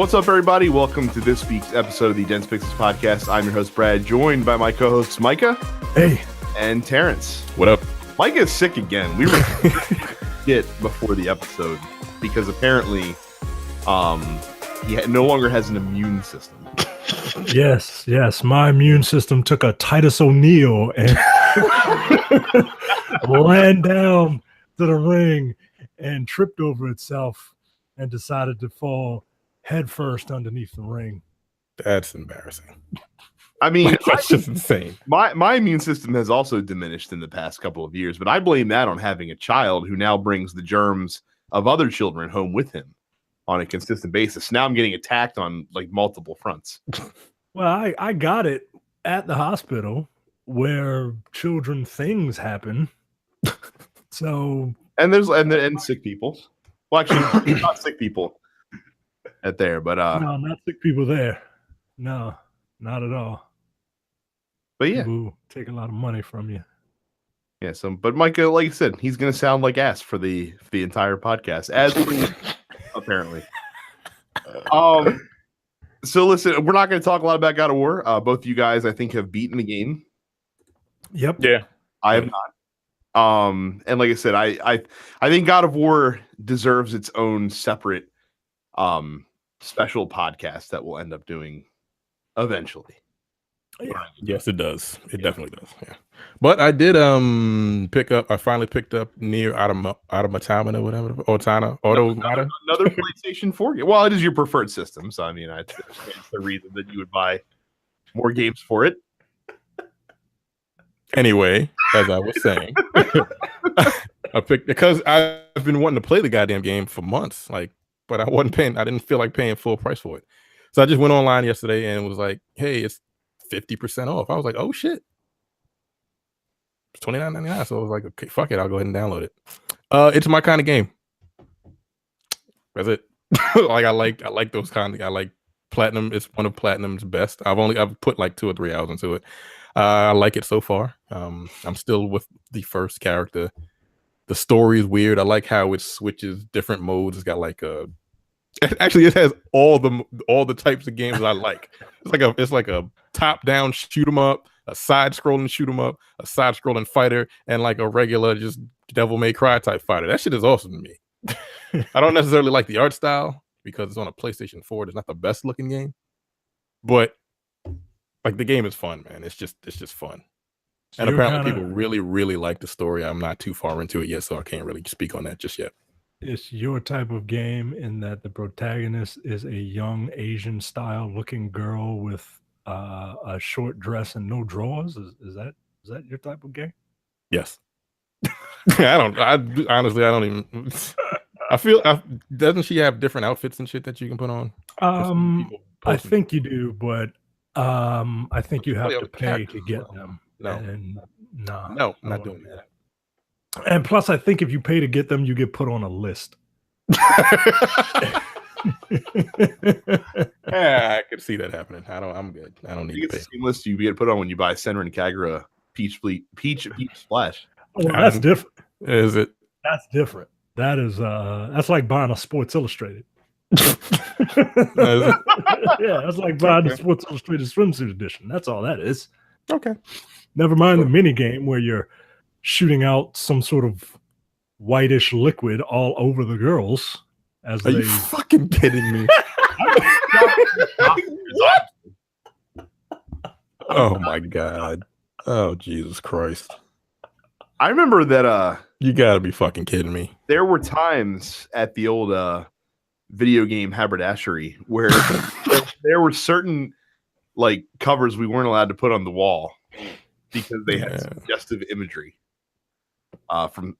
What's up, everybody? Welcome to this week's episode of the Dense Pixels Podcast. I'm your host, Brad, joined by my co-hosts, Micah. Hey. And Terrence. What up? Micah is sick again. We were get before the episode because apparently he no longer has an immune system. Yes. My immune system took a Titus O'Neil and ran down to the ring and tripped over itself and decided to fall headfirst underneath the ring. That's embarrassing. I mean, that's just insane. My immune system has also diminished in the past couple of years, but I blame that on having a child who now brings the germs of other children home with him on a consistent basis. Now I'm getting attacked on like multiple fronts. Well, I got it at the hospital where children things happen. So and sick people. Well, actually, not sick people at there, but no, not sick people there. No, not at all. But yeah, people take a lot of money from you. Yeah. But Micah, like I said, he's gonna sound like ass for the entire podcast, as apparently. So listen, we're not going to talk a lot about God of War. Both of you guys, I think, have beaten the game. Yep. Yeah. I have not. And like I said, I think God of War deserves its own separate special podcast that we'll end up doing eventually. Yeah. Yes, it does. It definitely does. Yeah. But I did I finally picked up Nier Automata or whatever. Automata. Another PlayStation 4 game. Well, it is your preferred system, so I mean it's the reason that you would buy more games for it. Anyway, as I was saying, I picked because I've been wanting to play the goddamn game for months, but I didn't feel like paying full price for it. So I just went online yesterday and was like, hey, it's 50% off. I was like, oh shit. It's $29.99. So I was like, okay, fuck it, I'll go ahead and download it. It's my kind of game. That's it. I like those kind of, I like Platinum. It's one of Platinum's best. I've put like 2 or 3 hours into it. I like it so far. I'm still with the first character. The story is weird. I like how it switches different modes. It's got it has all the types of games that I like. It's like a top-down shoot 'em up, a side-scrolling shoot 'em up, a side-scrolling fighter, and like a regular just Devil May Cry type fighter. That shit is awesome to me. I don't necessarily like the art style because it's on a PlayStation 4. It's not the best looking game, but like the game is fun, man. It's just fun. And apparently people really, really like the story. I'm not too far into it yet, so I can't really speak on that just yet. It's your type of game in that the protagonist is a young Asian style looking girl with a short dress and no drawers. Is that your type of game? Yes. I honestly don't even. I feel doesn't she have different outfits and shit that you can put on? I think you do, but I think you have to pay to get them. No, I'm not doing that. And plus, I think if you pay to get them, you get put on a list. Yeah, I could see that happening. I'm good. I don't need to pay. It's the same list you get put on when you buy Senran Kagura Peach Splash. Well, that's different. Is it? That's different. That is that's like buying a Sports Illustrated. Yeah, that's like buying the Sports Illustrated swimsuit edition. That's all that is. Okay. Never mind the mini game where you're shooting out some sort of whitish liquid all over the girls. Are you fucking kidding me? What? Oh my god. Oh Jesus Christ. I remember that you gotta be fucking kidding me. There were times at the old video game haberdashery where there were certain like covers we weren't allowed to put on the wall because they had suggestive imagery from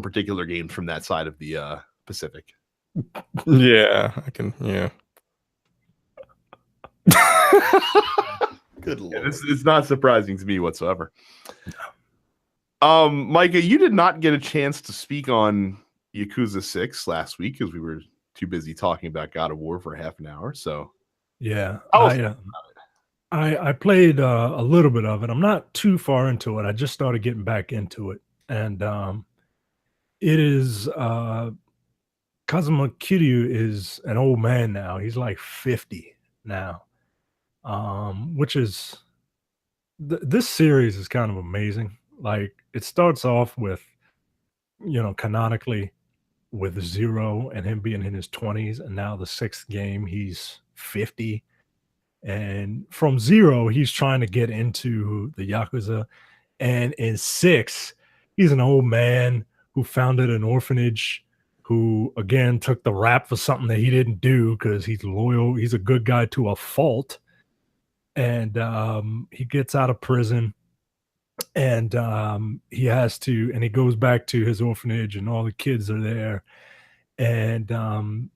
particular games from that side of the Pacific. Yeah, I can. Yeah. Good lord. Yeah, it's not surprising to me whatsoever. Micah, you did not get a chance to speak on Yakuza 6 last week because we were too busy talking about God of War for half an hour. So yeah, I played a little bit of it. I'm not too far into it. I just started getting back into it, and it is Kazuma Kiryu is an old man now. He's like 50 now, which is this series is kind of amazing. Like it starts off with, canonically with Zero and him being in his 20s, and now the 6th game he's 50. And from Zero, he's trying to get into the Yakuza. And in 6, he's an old man who founded an orphanage, who, again, took the rap for something that he didn't do because he's loyal. He's a good guy to a fault. And he gets out of prison. And he goes back to his orphanage, and all the kids are there. And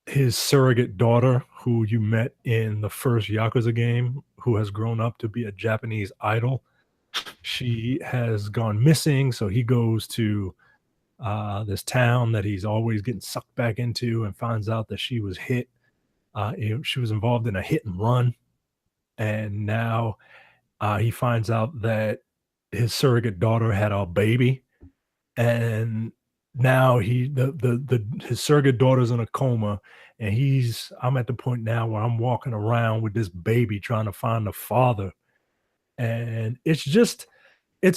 his surrogate daughter, who you met in the first Yakuza game, who has grown up to be a Japanese idol, she has gone missing. So he goes to this town that he's always getting sucked back into and finds out that she was hit. She was involved in a hit and run. And now he finds out that his surrogate daughter had a baby. And now his surrogate daughter's in a coma, and I'm at the point now where I'm walking around with this baby trying to find the father. And it's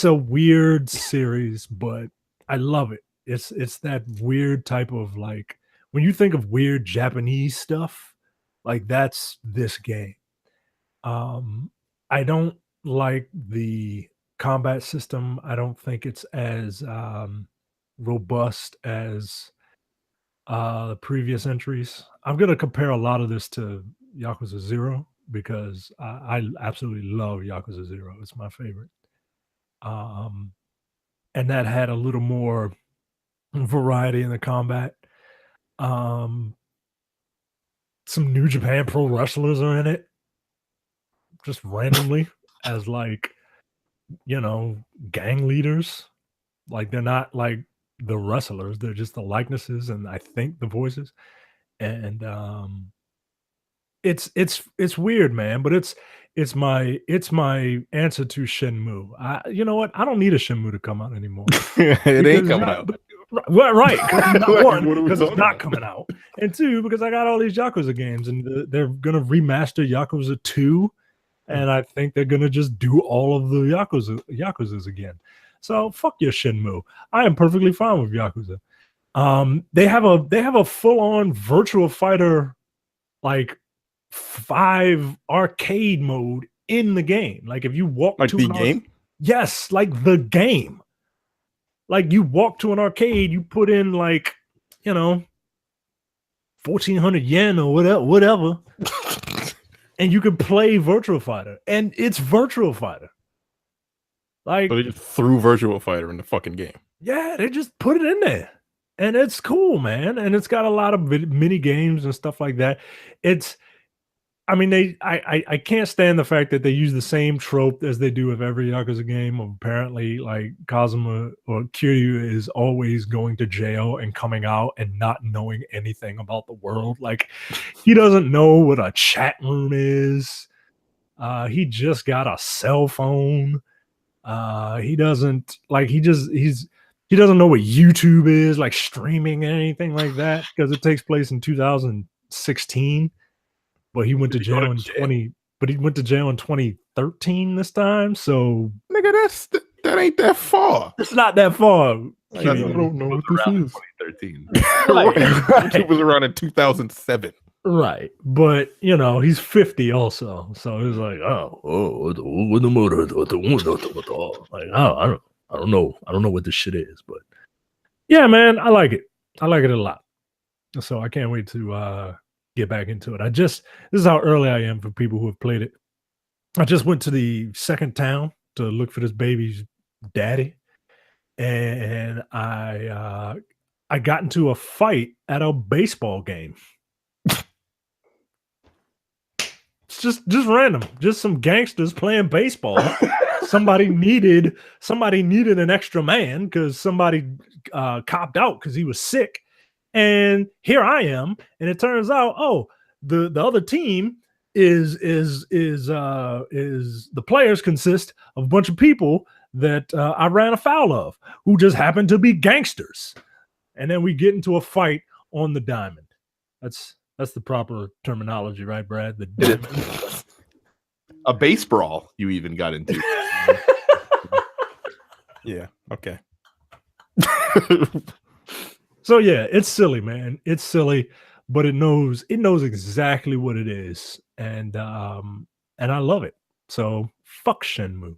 a weird series, but I love it. It's that weird type of, like, when you think of weird Japanese stuff, like that's this game. I don't like the combat system. I don't think it's as robust as the previous entries. I'm going to compare a lot of this to Yakuza 0 because I absolutely love Yakuza 0. It's my favorite. And that had a little more variety in the combat. Some New Japan Pro wrestlers are in it just randomly as, like, gang leaders. Like, they're not like the wrestlers, they're just the likenesses and I think the voices. And it's weird, man, but it's my answer to Shenmue. You know what? I don't need a Shenmue to come out anymore. It ain't coming out. Right. One, because it's not coming out. And 2, because I got all these Yakuza games, and they're going to remaster Yakuza 2. And I think they're going to just do all of the Yakuzas again. So fuck your Shenmue. I am perfectly fine with Yakuza. They have a full-on Virtual Fighter, like 5 arcade mode in the game. Like if you walk like to the game? Yes, like the game. Like you walk to an arcade, you put in like, 1,400 yen or whatever. And you can play Virtual Fighter, and it's Virtual Fighter. Like, so they just threw Virtual Fighter in the fucking game. Yeah, they just put it in there, and it's cool, man. And it's got a lot of mini games and stuff like that. I can't stand the fact that they use the same trope as they do with every Yakuza game. Apparently, like Kazuma or Kiryu is always going to jail and coming out and not knowing anything about the world. Like he doesn't know what a chat room is. He just got a cell phone. He doesn't know what YouTube is, like streaming and anything like that, because it takes place in 2016. But he went to jail in 2013 this time. So nigga, that ain't that far. It's not that far. I don't know what this is. 2013. Right. It was around in 2007. Right. But he's 50 also. So it was like, what the motor? Like, I don't know. I don't know what this shit is, but yeah, man, I like it. I like it a lot. So I can't wait to get back into it. This is how early I am for people who have played it. I just went to the second town to look for this baby's daddy, and I got into a fight at a baseball game. It's just random, just some gangsters playing baseball. somebody needed an extra man because somebody copped out because he was sick. And here I am, and it turns out, the other team is the players consist of a bunch of people that I ran afoul of, who just happened to be gangsters. And then we get into a fight on the diamond. That's the proper terminology, right, Brad? The diamond. A base brawl you even got into. Yeah. Okay. So yeah, it's silly, man. It's silly, but it knows exactly what it is, and I love it. So fuck Shenmue.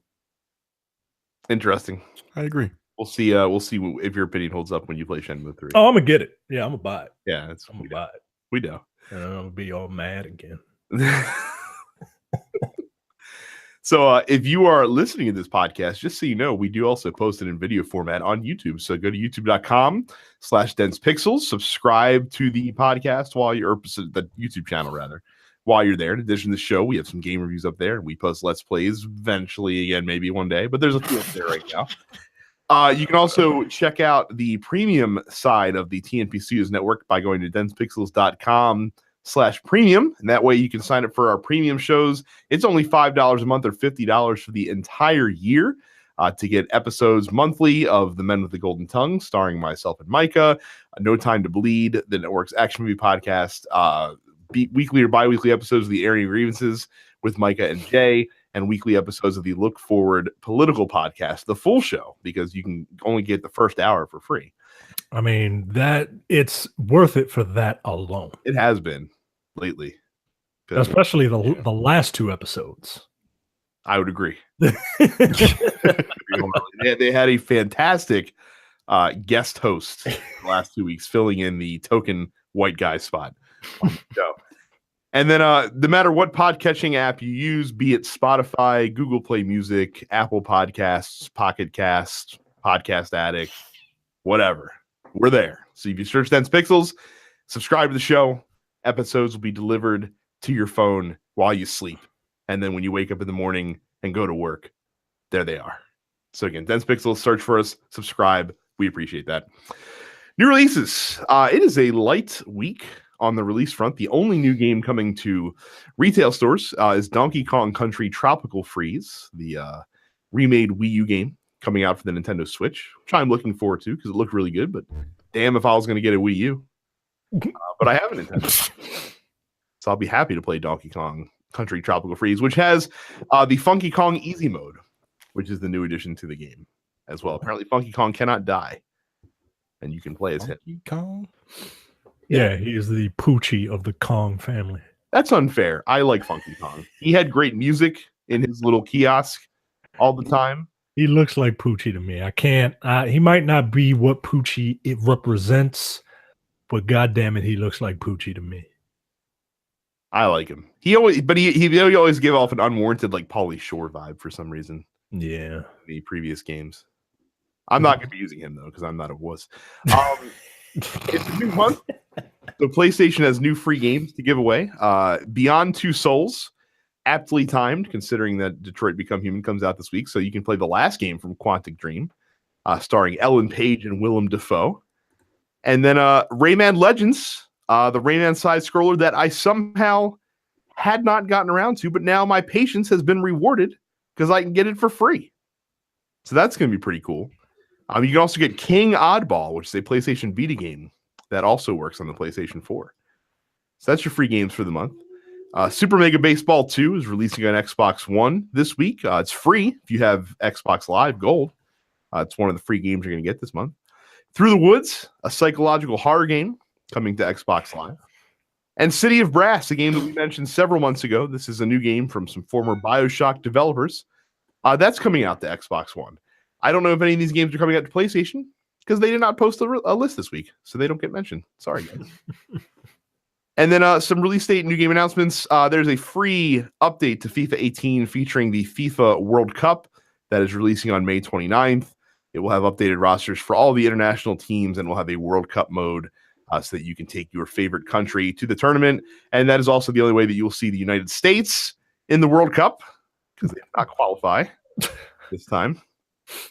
Interesting. I agree. We'll see if your opinion holds up when you play Shenmue 3. Oh, I'm gonna get it. Yeah, I'm gonna buy it. Yeah, I'm gonna buy it. We know. And I'm gonna be all mad again. So if you are listening to this podcast, just so you know, we do also post it in video format on YouTube. So go to youtube.com/densepixels, subscribe to the podcast the YouTube channel rather, while you're there. In addition to the show, we have some game reviews up there. We post Let's Plays eventually again, maybe one day, but there's a few up there right now. You can also check out the premium side of the TNP Studios network by going to densepixels.com/premium, and that way you can sign up for our premium shows. It's only $5 a month or $50 for the entire year to get episodes monthly of The Men with the Golden Tongue, starring myself and Micah, No Time to Bleed, the network's action movie podcast, weekly or bi-weekly episodes of the Airing Grievances with Micah and Jay, and weekly episodes of the Look Forward political podcast, the full show, because you can only get the first hour for free. I mean, that it's worth it for that alone. It has been lately, especially the last two episodes. I would agree. They had a fantastic guest host the last 2 weeks, filling in the token white guy spot on the show. And then no matter what podcatching app you use, be it Spotify, Google Play Music, Apple Podcasts, Pocket Cast, Podcast Addict, whatever, we're there. So if you search Dense Pixels, subscribe to the show, episodes will be delivered to your phone while you sleep. And then when you wake up in the morning and go to work, there they are. So again, Dense Pixels, search for us, subscribe. We appreciate that. New releases. It is a light week on the release front. The only new game coming to retail stores is Donkey Kong Country Tropical Freeze, the remade Wii U game coming out for the Nintendo Switch, which I'm looking forward to because it looked really good. But damn if I was going to get a Wii U. But I have a Nintendo. So I'll be happy to play Donkey Kong Country Tropical Freeze, which has the Funky Kong Easy Mode, which is the new addition to the game as well. Apparently Funky Kong cannot die, and you can play as him. Funky Kong? Yeah, he is the Poochie of the Kong family. That's unfair. I like Funky Kong. He had great music in his little kiosk all the time. He looks like Poochie to me. I can't. He might not be what Poochie it represents, but goddamn it, he looks like Poochie to me. I like him. He always give off an unwarranted like Pauly Shore vibe for some reason. Yeah, in the previous games. I'm not going to be using him though because I'm not a wuss. It's a new month. So PlayStation has new free games to give away. Beyond Two Souls, aptly timed considering that Detroit Become Human comes out this week. So you can play the last game from Quantic Dream, starring Ellen Page and Willem Dafoe. And then Rayman Legends, the Rayman side-scroller that I somehow had not gotten around to, but now my patience has been rewarded because I can get it for free. So that's going to be pretty cool. You can also get King Oddball, which is a PlayStation Vita game that also works on the PlayStation 4. So that's your free games for the month. Super Mega Baseball 2 is releasing on Xbox One this week. It's free if you have Xbox Live Gold. It's one of the free games you're going to get this month. Through the Woods, a psychological horror game coming to Xbox Live. And City of Brass, a game that we mentioned several months ago. This is a new game from some former BioShock developers. That's coming out to Xbox One. I don't know if any of these games are coming out to PlayStation because they did not post a list this week, so they don't get mentioned. Sorry, guys. And then some release date new game announcements. There's a free update to FIFA 18 featuring the FIFA World Cup that is releasing on May 29th. It will have updated rosters for all the international teams and will have a World Cup mode so that you can take your favorite country to the tournament. And that is also the only way that you will see the United States in the World Cup because they did not qualify this time.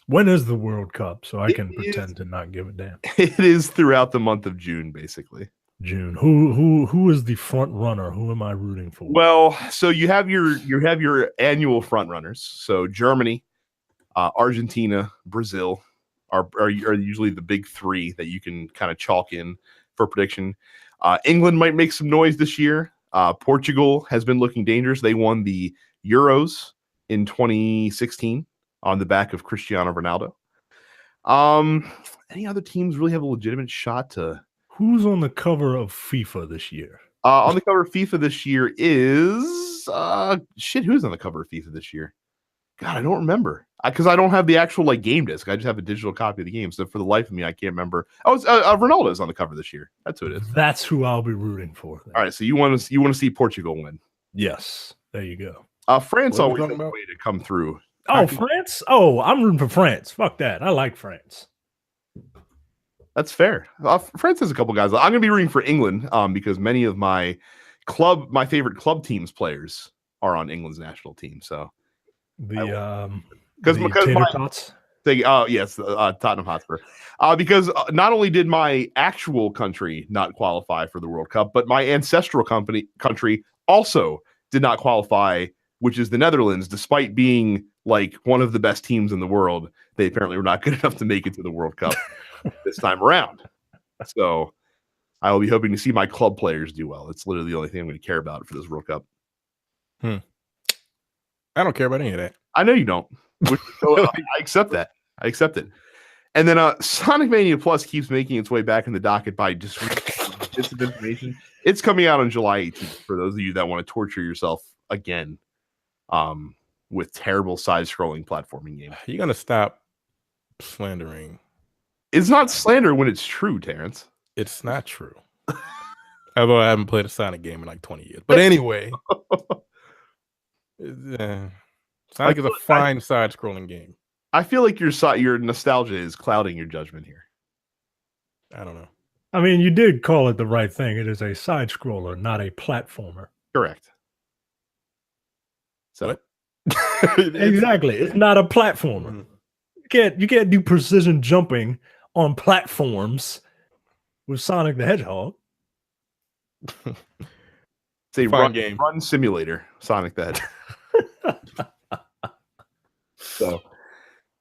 When is the World Cup? So I can pretend to not give a damn. It is throughout the month of June, basically. June. Who is the front runner? Who am I rooting for? Well, so you have your annual front runners. So Germany, Argentina, Brazil are usually the big three that you can kind of chalk in for prediction. England might make some noise this year. Portugal has been looking dangerous. They won the Euros in 2016 on the back of Cristiano Ronaldo. Any other teams really have a legitimate shot to? Who's on the cover of FIFA this year? On the cover of FIFA this year is who's on the cover of FIFA this year? God, I don't remember because I don't have the actual game disc. I just have a digital copy of the game. So for the life of me, I can't remember. Oh, it's, Ronaldo's on the cover this year. That's who it is. That's who I'll be rooting for. Then. All right, so you want to see Portugal win? Yes, there you go. France always has a way to come through. Oh, France? Oh, I'm rooting for France. Fuck that. I like France. That's fair. France has a couple guys. I'm going to be rooting for England because many of my favorite club teams players are on England's national team. So because Tottenham Hotspur. Because not only did my actual country not qualify for the World Cup, but my ancestral country also did not qualify, which is the Netherlands, despite being one of the best teams in the world. They apparently were not good enough to make it to the World Cup this time around. So I will be hoping to see my club players do well. It's literally the only thing I'm going to care about for this World Cup. I don't care about any of that. I know you don't. I accept that. I accept it. And then Sonic Mania Plus keeps making its way back in the docket by just bits of information. It's coming out on July 18th for those of you that want to torture yourself again with terrible side-scrolling platforming games. You're going to stop slandering. It's not slander when it's true, Terrence. It's not true. Although I haven't played a Sonic game in 20 years. But anyway, Sonic is a fine side-scrolling game. I feel like your nostalgia is clouding your judgment here. I don't know. I mean, you did call it the right thing. It is a side-scroller, not a platformer. Correct. So what? Exactly. It's not a platformer. You can't do precision jumping on platforms with Sonic the Hedgehog. It's a run simulator, Sonic the Hedgehog. So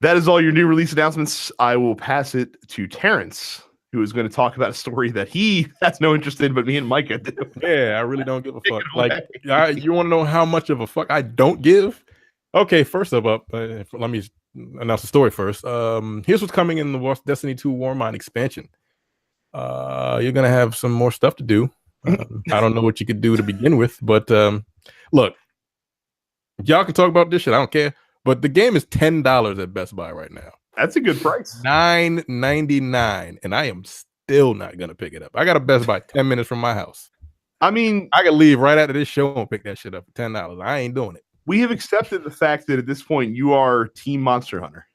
that is all your new release announcements. I will pass it to Terrence, who is going to talk about a story that he has no interest in, but me and Micah do. Yeah, I really don't give a fuck. You want to know how much of a fuck I don't give? Okay, first up, let me announce the story first. Here's what's coming in the Destiny 2 Warmind expansion. You're going to have some more stuff to do. I don't know what you could do to begin with, but look, y'all can talk about this shit. I don't care. But the game is $10 at Best Buy right now. That's a good price. $9.99, and I am still not gonna pick it up. I got a Best Buy 10 minutes from my house. I mean, I could leave right after this show and pick that shit up for $10. I ain't doing it. We have accepted the fact that at this point you are Team Monster Hunter.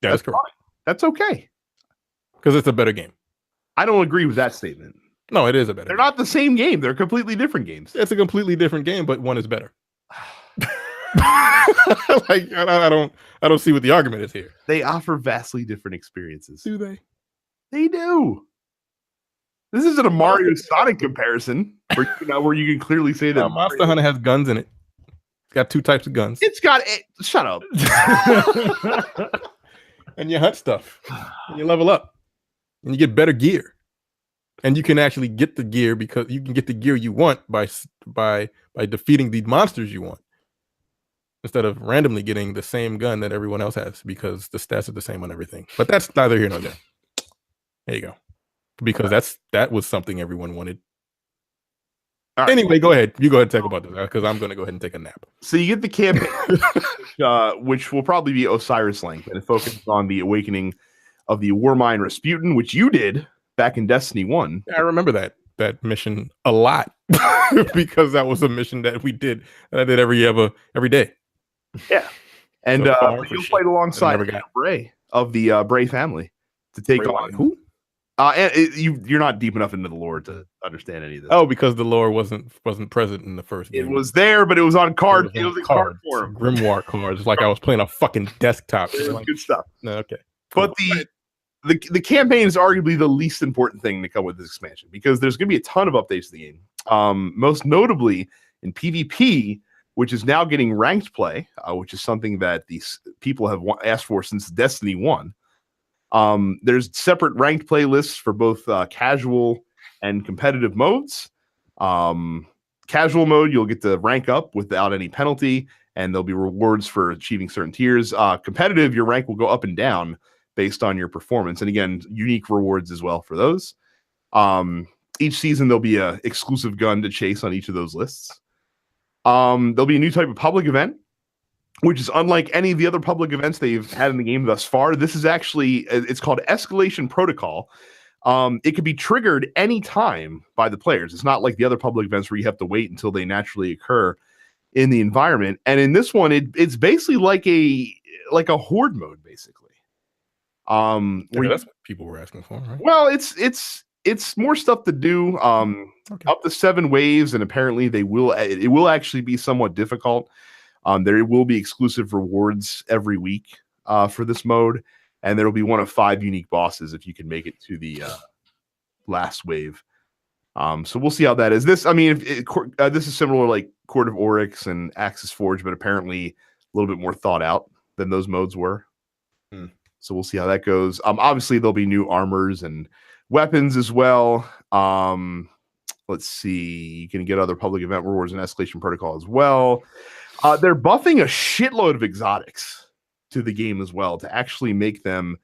That's correct. Fine. That's okay. Because it's a better game. I don't agree with that statement. No, it is a better They're not the same game. They're completely different games. It's a completely different game, but one is better. I don't see what the argument is here. They offer vastly different experiences. Do they? They do. This isn't a Mario Sonic comparison where you can clearly say that Monster Hunter has guns in it. It's got two types of guns. Shut up. And you hunt stuff. And you level up. And you get better gear. And you can actually get the gear because you can get the gear you want by defeating the monsters you want. Instead of randomly getting the same gun that everyone else has because the stats are the same on everything. But that's neither here nor there. There you go. Because that was something everyone wanted. All right. Anyway, go ahead. You go ahead and talk about this because I'm going to go ahead and take a nap. So you get the campaign, which will probably be Osiris length, and it focuses on the awakening of the Warmind Rasputin, which you did back in Destiny 1. I remember that mission a lot because that was a mission that I did every day. Yeah, and you'll fight alongside Bray of the Bray family to take on who? You're not deep enough into the lore to understand any of this. Oh, because the lore wasn't present in the first game. It was there, but it was on card. It was in card form. Grimoire cards. It's like I was playing a fucking desktop. Good stuff. No, okay. But the campaign is arguably the least important thing to come with this expansion because there's going to be a ton of updates to the game. Most notably in PvP, which is now getting ranked play, which is something that these people have asked for since Destiny 1. There's separate ranked playlists for both casual and competitive modes. Casual mode, you'll get to rank up without any penalty, and there'll be rewards for achieving certain tiers. Competitive, your rank will go up and down based on your performance, and again, unique rewards as well for those. Each season, there'll be an exclusive gun to chase on each of those lists. There'll be a new type of public event, which is unlike any of the other public events they've had in the game thus far. This is actually, it's called Escalation Protocol. It can be triggered anytime by the players. It's not like the other public events where you have to wait until they naturally occur in the environment. And in this one, it's basically like a horde mode, basically. That's what people were asking for, right? Well, it's more stuff to do. Up to 7 waves, and apparently it will actually be somewhat difficult. There will be exclusive rewards every week for this mode, and there will be one of 5 unique bosses if you can make it to the last wave. So we'll see how that is. This is similar like Court of Oryx and Axis Forge, but apparently a little bit more thought out than those modes were. So we'll see how that goes. Obviously, there'll be new armors and weapons as well. Let's see. You can get other public event rewards and Escalation Protocol as well. They're buffing a shitload of exotics to the game as well to actually make them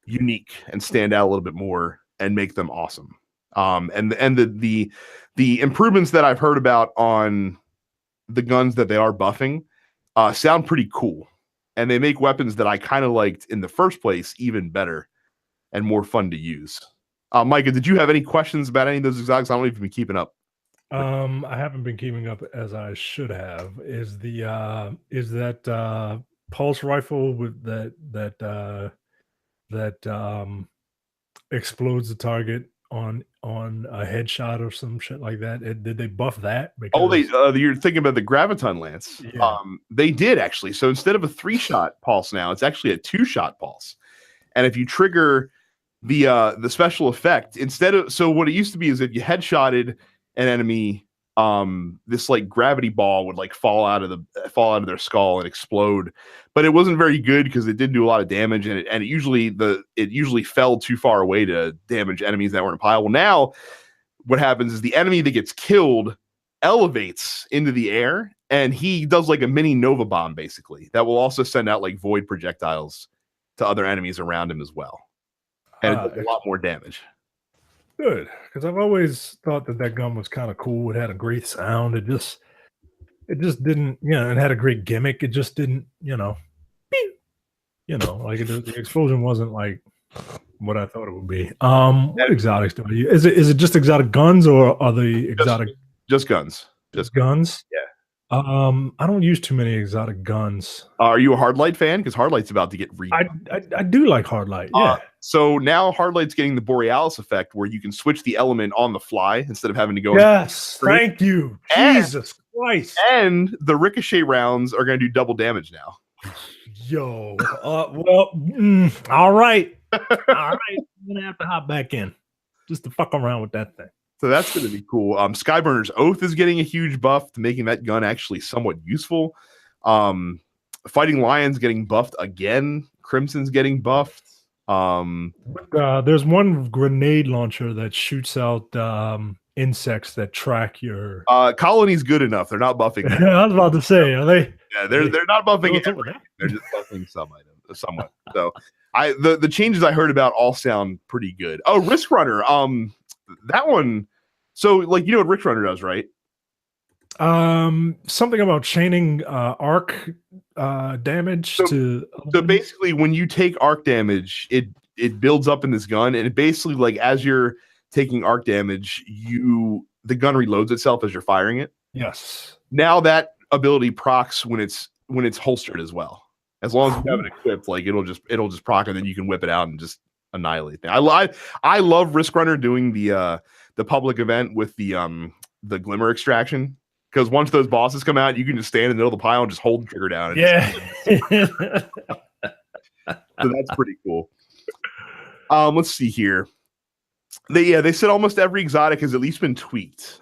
unique and stand out a little bit more and make them awesome. And the improvements that I've heard about on the guns that they are buffing sound pretty cool. And they make weapons that I kind of liked in the first place even better and more fun to use. Micah, did you have any questions about any of those exotics? I don't know if you've been keeping up. I haven't been keeping up as I should have. Is that pulse rifle with that explodes the target on a headshot or some shit like that? Did they buff that? Because... you're thinking about the Graviton Lance. Yeah. They did actually. So instead of a 3-shot pulse now, it's actually a 2-shot pulse. And if you trigger the special effect, so what it used to be is if you headshotted an enemy, this like gravity ball would like fall out of their skull and explode, but it wasn't very good because it didn't do a lot of damage, and it usually fell too far away to damage enemies that were in a pile. Well, now what happens is the enemy that gets killed elevates into the air, and he does like a mini Nova bomb basically that will also send out like void projectiles to other enemies around him as well, and it does a lot more damage. Good, because I've always thought that gun was kind of cool. It had a great sound. It just didn't, it had a great gimmick. It just didn't, like the explosion wasn't like what I thought it would be. What exotics do I use? Is it just exotic guns, or are they exotic? Just guns. Just guns? Yeah. I don't use too many exotic guns. Are you a Hardlight fan? Because Hardlight's about to get I do like Hardlight. Yeah. So now Hardlight's getting the Borealis effect, where you can switch the element on the fly instead of having to go. Yes, thank you, Jesus Christ. And the ricochet rounds are going to do double damage now. Yo, all right. I'm gonna have to hop back in just to fuck around with that thing. So that's going to be cool. Skyburner's Oath is getting a huge buff, making that gun actually somewhat useful. Fighting Lion's getting buffed again. Crimson's getting buffed. There's one grenade launcher that shoots out insects that track your... Colony's good enough. They're not buffing that. I was about to say, are they? Yeah, they're not buffing everything. They're just buffing some items, somewhat. So the changes I heard about all sound pretty good. Oh, Risk Runner. That one... So, like, you know what Risk Runner does, right? Something about chaining arc damage to... So basically, when you take arc damage, it builds up in this gun, and it basically, like, as you're taking arc damage, the gun reloads itself as you're firing it. Yes. Now that ability procs when it's holstered as well. As long as you have it equipped, like, it'll just proc, and then you can whip it out and just annihilate things. I love Risk Runner doing the public event with the Glimmer extraction, because once those bosses come out, you can just stand in the middle of the pile and just hold the trigger down. Yeah. So that's pretty cool. Let's see here. They said almost every exotic has at least been tweaked.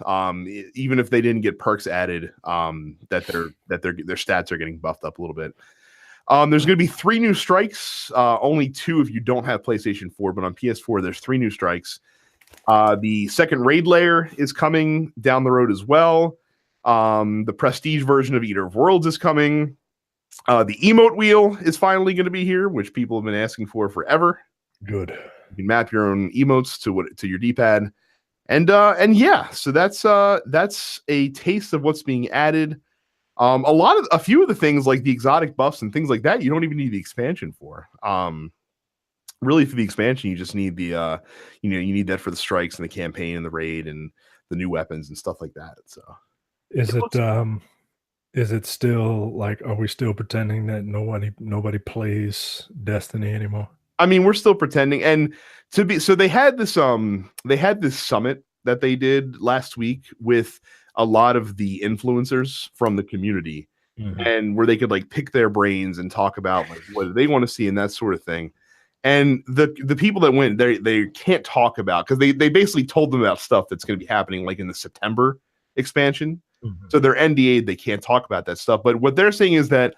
Even if they didn't get perks added, that their stats are getting buffed up a little bit. There's going to be 3 new strikes. Only 2 if you don't have PlayStation 4, but on PS4, there's 3 new strikes. The second raid layer is coming down the road as well. The prestige version of Eater of Worlds is coming. The emote wheel is finally going to be here, which people have been asking for forever. Good. You can map your own emotes to your D-pad, and yeah, so that's a taste of what's being added. A few of the things like the exotic buffs and things like that, you don't even need the expansion for. Really, for the expansion, you just need the you need that for the strikes and the campaign and the raid and the new weapons and stuff like that. So, is it still like, are we still pretending that nobody plays Destiny anymore? I mean, we're still pretending, and so they had this summit that they did last week with a lot of the influencers from the community, and where they could like pick their brains and talk about like what they want to see and that sort of thing. And the people that went, they can't talk about, because they basically told them about stuff that's going to be happening like in the September expansion. So they're NDA'd, they can't talk about that stuff. But what they're saying is that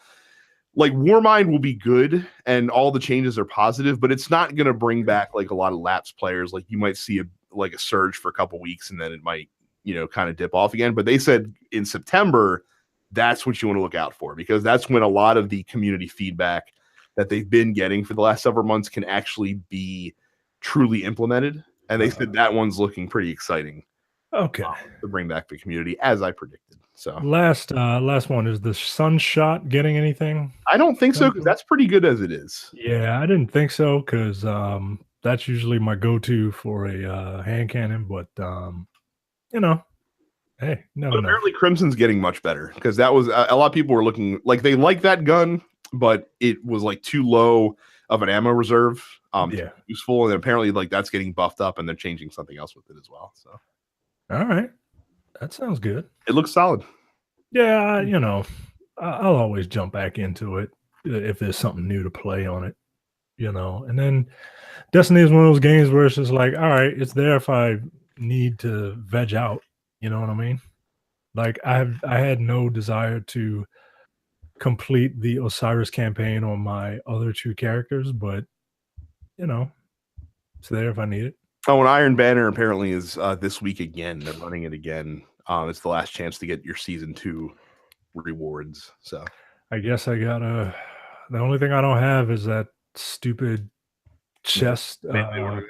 like Warmind will be good and all the changes are positive, but it's not going to bring back like a lot of lapsed players. Like you might see a surge for a couple weeks and then it might, kind of dip off again. But they said in September, that's what you want to look out for, because that's when a lot of the community feedback that they've been getting for the last several months can actually be truly implemented. And they said that one's looking pretty exciting. Okay. To bring back the community, as I predicted. So last one, is the Sunshot getting anything? I don't think so, because that's pretty good as it is. Yeah, I didn't think so, because that's usually my go-to for a hand cannon. But hey, never know. Apparently Crimson's getting much better, because that was a lot of people were looking like they like that gun, but it was like too low of an ammo reserve. Useful, and apparently like that's getting buffed up, and they're changing something else with it as well. So. All right. That sounds good. It looks solid. Yeah, I'll always jump back into it if there's something new to play on it, And then Destiny is one of those games where it's just like, all right, it's there if I need to veg out. You know what I mean? Like I had no desire to complete the Osiris campaign on my other 2 characters, but it's there if I need it. Oh, and Iron Banner apparently is this week again. They're running it again. It's the last chance to get your season 2 rewards. So I guess I gotta. The only thing I don't have is that stupid chest. That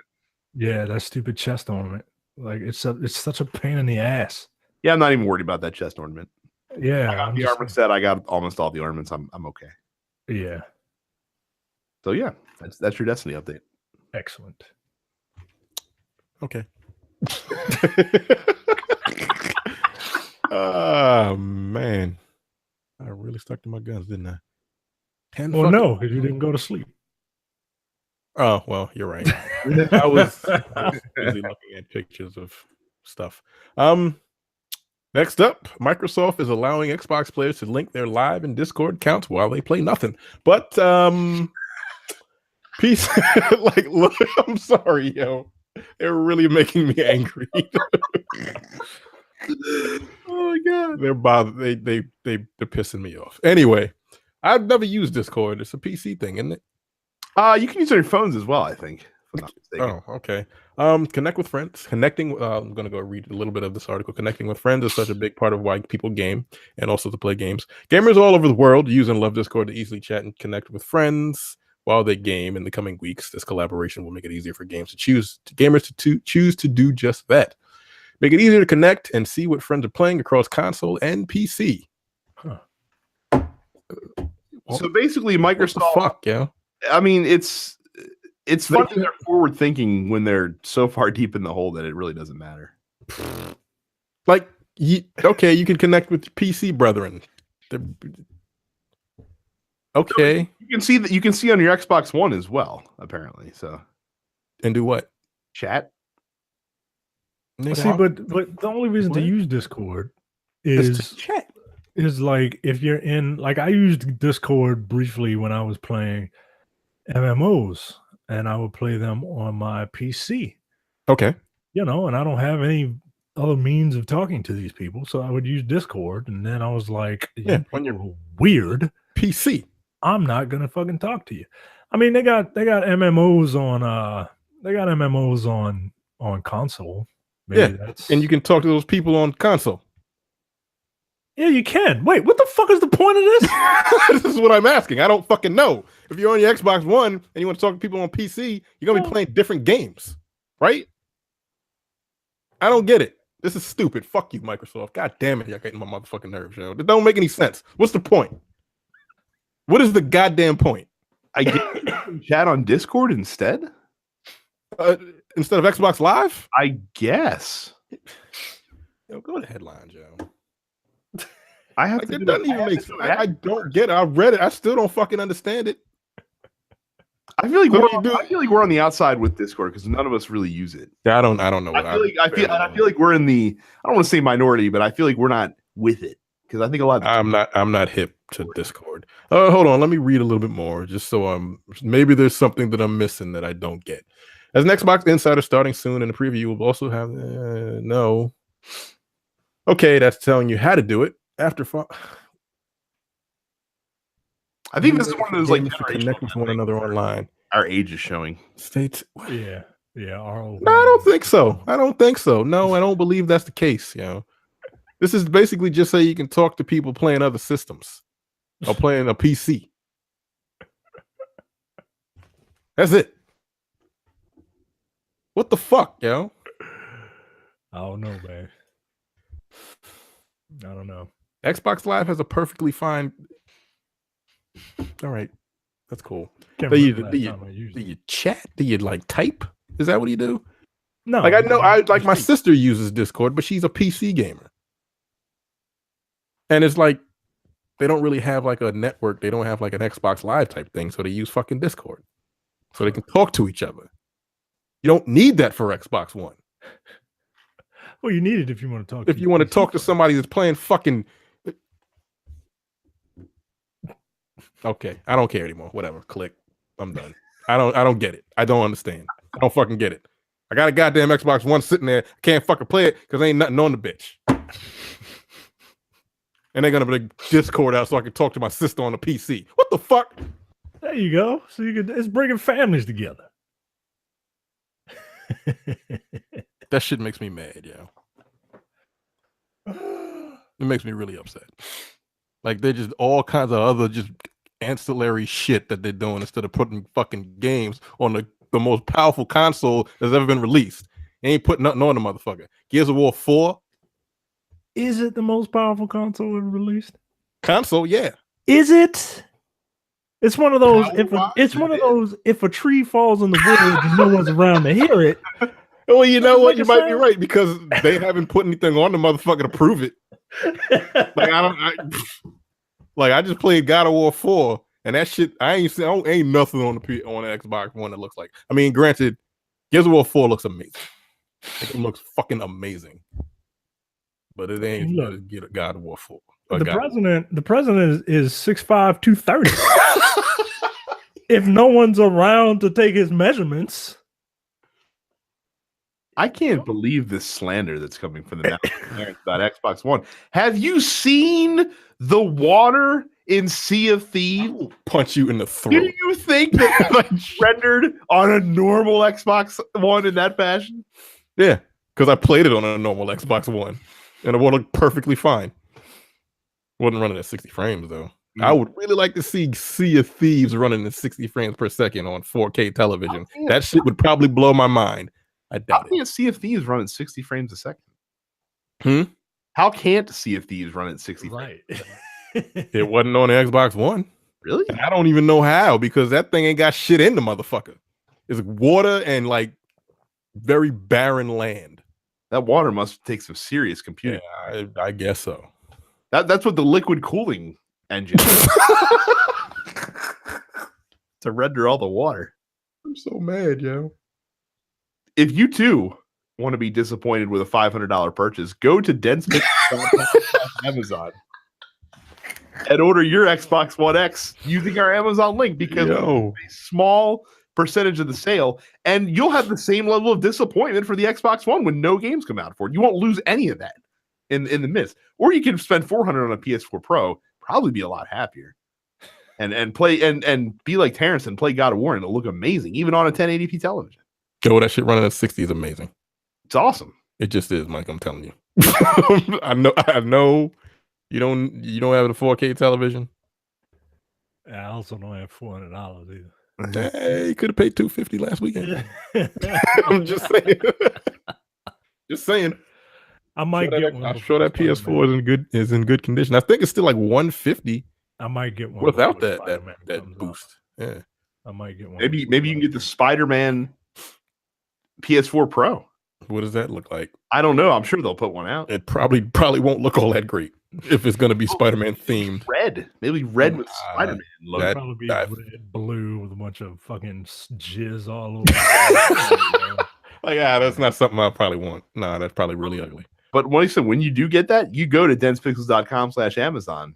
stupid chest ornament. Like it's such a pain in the ass. Yeah, I'm not even worried about that chest ornament. Yeah, I got the armor set. I got almost all the ornaments. I'm okay. Yeah. So yeah, that's your Destiny update. Excellent. Okay. Oh man, I really stuck to my guns, didn't I? Well, no, because you didn't go to sleep. Oh well, you're right. I was busy looking at pictures of stuff. Next up, Microsoft is allowing Xbox players to link their live and Discord accounts while they play nothing. But peace. Like, look, I'm sorry, yo. They're really making me angry. Oh my god, they're bothered. They're pissing me off. Anyway, I've never used Discord. It's a PC thing, isn't it? You can use it on your phones as well, I think. Oh, okay. Connect with friends. Connecting. I'm gonna go read a little bit of this article. Connecting with friends is such a big part of why people game and also to play games. Gamers all over the world use and love Discord to easily chat and connect with friends while they game. In the coming weeks, this collaboration will make it easier for gamers to choose to do just that. Make it easier to connect and see what friends are playing across console and PC. Huh. So basically, Microsoft. What the fuck, yeah. I mean, it's funny they're forward thinking when they're so far deep in the hole that it really doesn't matter. Like, okay, you can connect with PC brethren. Okay, you can see that. You can see on your Xbox One as well, apparently. So, and do what? Chat. See, but the only reason to use Discord is chat. Is like if you're in, like I used Discord briefly when I was playing MMOs, and I would play them on my PC. Okay, and I don't have any other means of talking to these people, so I would use Discord, and then I was like, yeah, when you're weird PC. I'm not gonna fucking talk to you. I mean, they got MMOs on console. Maybe that's and you can talk to those people on console. Yeah, you can. Wait, what the fuck is the point of this? This is what I'm asking. I don't fucking know. If you're on your Xbox One and you want to talk to people on PC, you're gonna be playing different games, right? I don't get it. This is stupid. Fuck you, Microsoft. God damn it, y'all getting my motherfucking nerves, yo. It don't make any sense. What's the point? What is the goddamn point? I get chat on Discord instead? Instead of Xbox Live? I guess. Yo, go to headlines, yo. I have to. It doesn't even make sense. I don't get it. I read it. I still don't fucking understand it. I feel like we're on the outside with Discord because none of us really use it. I don't know. I feel like we're in the. I don't want to say minority, but I feel like we're not with it because I think a lot. I'm not hip to Discord. Hold on. Let me read a little bit more, just so maybe there's something that I'm missing that I don't get. As an Xbox Insider starting soon, in the preview, we'll also have no. Okay, that's telling you how to do it. After I think this is one of those like connect with one another online. Our age is showing. States. Yeah. No, I don't think so. No, I don't believe that's the case. You know, this is basically just so you can talk to people playing other systems or playing a PC. That's it. What the fuck, yo? I don't know, man. I don't know. Xbox Live has a perfectly fine. All right, that's cool. Do you chat? Do you like type? Is that what you do? No. Like I know, my sister uses Discord, but she's a PC gamer, and it's like they don't really have like a network. They don't have like an Xbox Live type thing, so they use fucking Discord, so they can talk to each other. You don't need that for Xbox One. Well, you need it if you want to talk. If you want to talk to somebody that's playing fucking. Okay, I don't care anymore. Whatever. Click. I'm done. I don't get it. I don't understand. I don't fucking get it. I got a goddamn Xbox One sitting there. I can't fucking play it because ain't nothing on the bitch. And they're gonna bring Discord out so I can talk to my sister on the PC. What the fuck? There you go. So it's bringing families together. That shit makes me mad, yo. It makes me really upset. Like they're just all kinds of other just ancillary shit that they're doing instead of putting fucking games on the most powerful console that's ever been released. They ain't putting nothing on the motherfucker. Gears of War 4. Is it the most powerful console ever released? Console, yeah. Is it? It's one of those. If a tree falls in the woods and no one's around to hear it. Well, you know what? You might be right because they haven't put anything on the motherfucker to prove it. I just played God of War 4, and that shit ain't nothing on the Xbox One that looks like. I mean, granted, Gears of War 4 looks amazing. It looks fucking amazing, but it ain't get a God of War 4. The president is 6'5", 230. If no one's around to take his measurements. I can't believe this slander that's coming from the parents about Xbox One. Have you seen the water in Sea of Thieves? I will punch you in the throat. Do you think that rendered on a normal Xbox One in that fashion? Yeah, because I played it on a normal Xbox One, and it would look perfectly fine. Wasn't running at 60 frames though. I would really like to see Sea of Thieves running at 60 frames per second on 4K television. That shit would probably blow my mind. I doubt it. How can't Sea of Thieves run at 60 frames a second? How can't Sea of Thieves run at 60 frames? It wasn't on the Xbox One. Really? And I don't even know how because that thing ain't got shit in the motherfucker. It's water and like very barren land. That water must take some serious computing. Yeah, I guess so. That's what the liquid cooling engine is. To render all the water. I'm so mad, yo. If you too want to be disappointed with a $500 purchase, go to Amazon and order your Xbox One X using our Amazon link because a small percentage of the sale, and you'll have the same level of disappointment for the Xbox One when no games come out for it. You won't lose any of that in the midst. Or you can spend $400 on a PS4 Pro, probably be a lot happier. and play and be like Terrence and play God of War, and it'll look amazing, even on a 1080p television. Joe, that shit running at 60 is amazing. It's awesome. It just is, Mike. I'm telling you. I know. You don't have a 4K television. I also don't have $400 either. Hey, you could have paid $250 last weekend. I'm just saying. Just saying. I might get one. I'm sure that PS4 is in good condition. I think it's still like $150. I might get one without that boost. Yeah, I might get one. Maybe you can get the Spider-Man PS4 Pro. What does that look like? I don't know. I'm sure they'll put one out. It probably won't look all that great if it's going to be Spider-Man themed. Maybe red with Spider-Man logo. That'd probably be red, blue with a bunch of fucking jizz all over. Like, that's not something I probably want. No, that's probably really ugly. But what he said, when you do get that, you go to densepixels.com/Amazon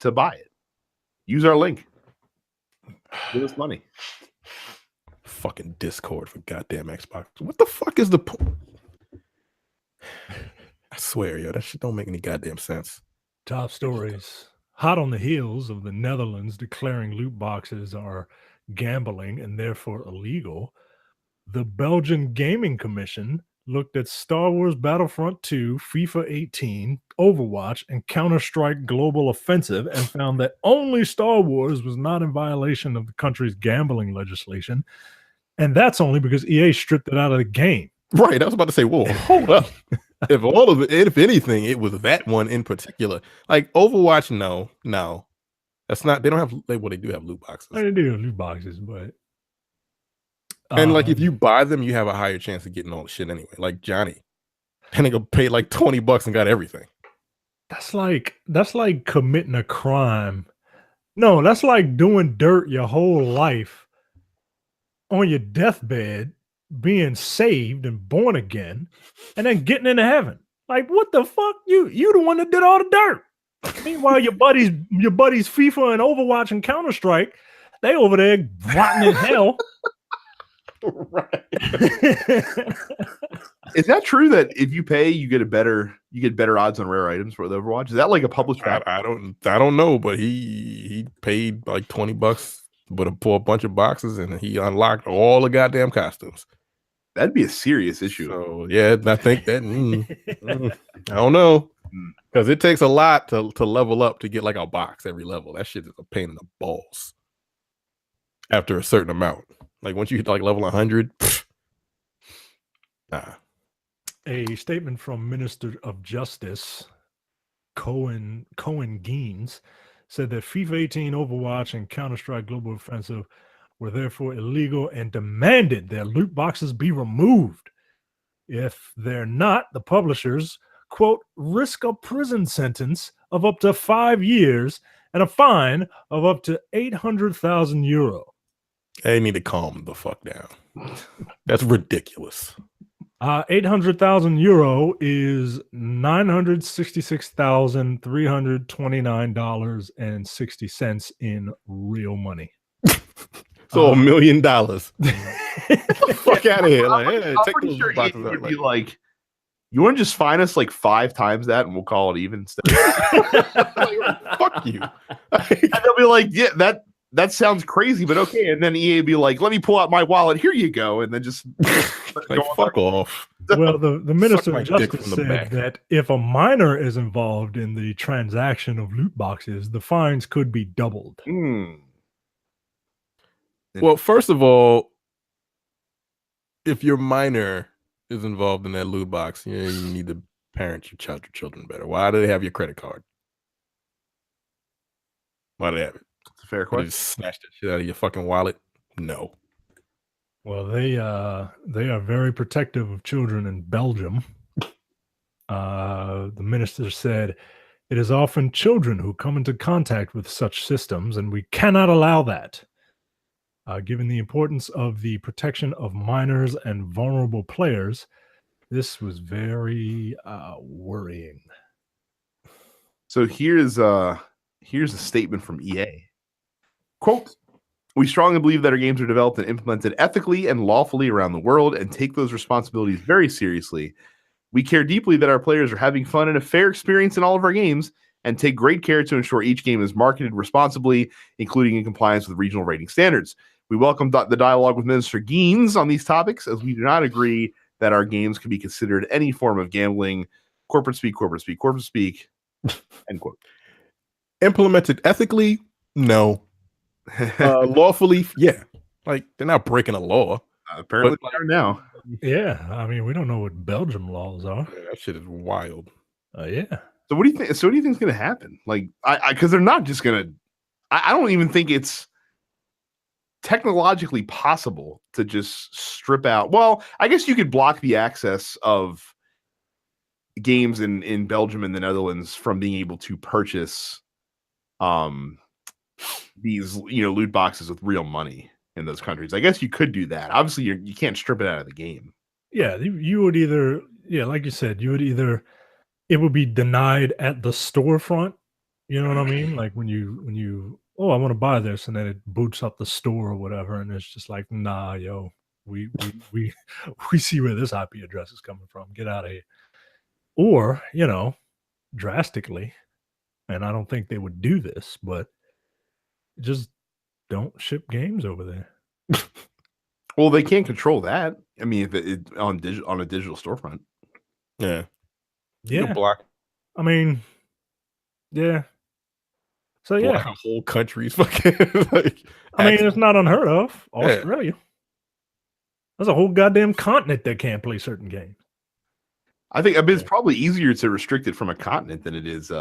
to buy it. Use our link. Give us money. Fucking Discord for goddamn Xbox. What the fuck is the point? I swear, yo, that shit don't make any goddamn sense. Top stories. Hot on the heels of the Netherlands declaring loot boxes are gambling and therefore illegal, the Belgian Gaming Commission looked at Star Wars Battlefront 2, FIFA 18, Overwatch, and Counter-Strike Global Offensive and found that only Star Wars was not in violation of the country's gambling legislation. And that's only because EA stripped it out of the game. Right. I was about to say, whoa, hold up. If anything, it was that one in particular. Like Overwatch, no. That's not, they don't have, they do have loot boxes. They do have loot boxes, but. And like if you buy them, you have a higher chance of getting all the shit anyway. Like Johnny. And they go pay like $20 and got everything. That's like committing a crime. No, that's like doing dirt your whole life on your deathbed, being saved and born again, and then getting into heaven. Like, what the fuck? You the one that did all the dirt. Meanwhile, your buddies FIFA and Overwatch and Counter-Strike, they over there rotting in hell. Right. Is that true that if you pay, you get better odds on rare items for the Overwatch? Is that like a published fact? I don't know, but he paid like $20 for a bunch of boxes and he unlocked all the goddamn costumes. That'd be a serious issue. So yeah, I think that I don't know. Because it takes a lot to level up to get like a box every level. That shit is a pain in the balls after a certain amount. Like once you hit like level 100, nah. A statement from Minister of Justice Cohen Geens said that FIFA 18, Overwatch, and Counter-Strike Global Offensive were therefore illegal and demanded their loot boxes be removed. If they're not, the publishers, quote, risk a prison sentence of up to 5 years and a fine of up to 800,000 euro. They need to calm the fuck down. That's ridiculous. 800,000 euro is $966,329.60 in real money. So $1 million. Fuck out of here! Like, hey, I'm pretty sure it would be like, you want to just fine us like 5 times that, and we'll call it even instead. Fuck you. And they'll be like, yeah, that sounds crazy, but okay. And then EA be like, let me pull out my wallet. Here you go. And then just like, fuck off. Well, the Minister of Justice said that if a minor is involved in the transaction of loot boxes, the fines could be doubled. Well, first of all, if your minor is involved in that loot box, you need to parent your children better. Why do they have your credit card? Why do they have it? It's a fair question. Just snatch that shit out of your fucking wallet? No. Well, they are very protective of children in Belgium. The minister said, it is often children who come into contact with such systems, and we cannot allow that. Given the importance of the protection of minors and vulnerable players, this was very worrying. So here's a statement from EA. Quote, we strongly believe that our games are developed and implemented ethically and lawfully around the world and take those responsibilities very seriously. We care deeply that our players are having fun and a fair experience in all of our games and take great care to ensure each game is marketed responsibly, including in compliance with regional rating standards. We welcome the dialogue with Minister Geens on these topics, as we do not agree that our games can be considered any form of gambling. Corporate speak, corporate speak, corporate speak. End quote. Implemented ethically? No. Lawfully? Yeah. Like, they're not breaking a law. Apparently they are now. Yeah, I mean, we don't know what Belgium laws are. Yeah, that shit is wild. Yeah. So what do you think? So what do you think is going to happen? Like, because they're not just going to. I don't even think it's technologically possible to just strip out. Well, I guess you could block the access of games in Belgium and the Netherlands from being able to purchase these loot boxes with real money in those countries. I guess you could do that. Obviously you can't strip it out of the game. Yeah, you would either, like you said, it would be denied at the storefront. You know what I mean? Like when you I want to buy this, and then it boots up the store or whatever, and it's just like, nah, yo, we see where this IP address is coming from. Get out of here. Or, drastically, and I don't think they would do this, but just don't ship games over there. Well, they can't control that. I mean, if it on a digital storefront. Yeah. Yeah. You can block. I mean, yeah. So yeah, block a whole country's fucking like. I mean, it's not unheard of. Australia. Yeah. There's a whole goddamn continent that can't play certain games. I think it's probably easier to restrict it from a continent than it is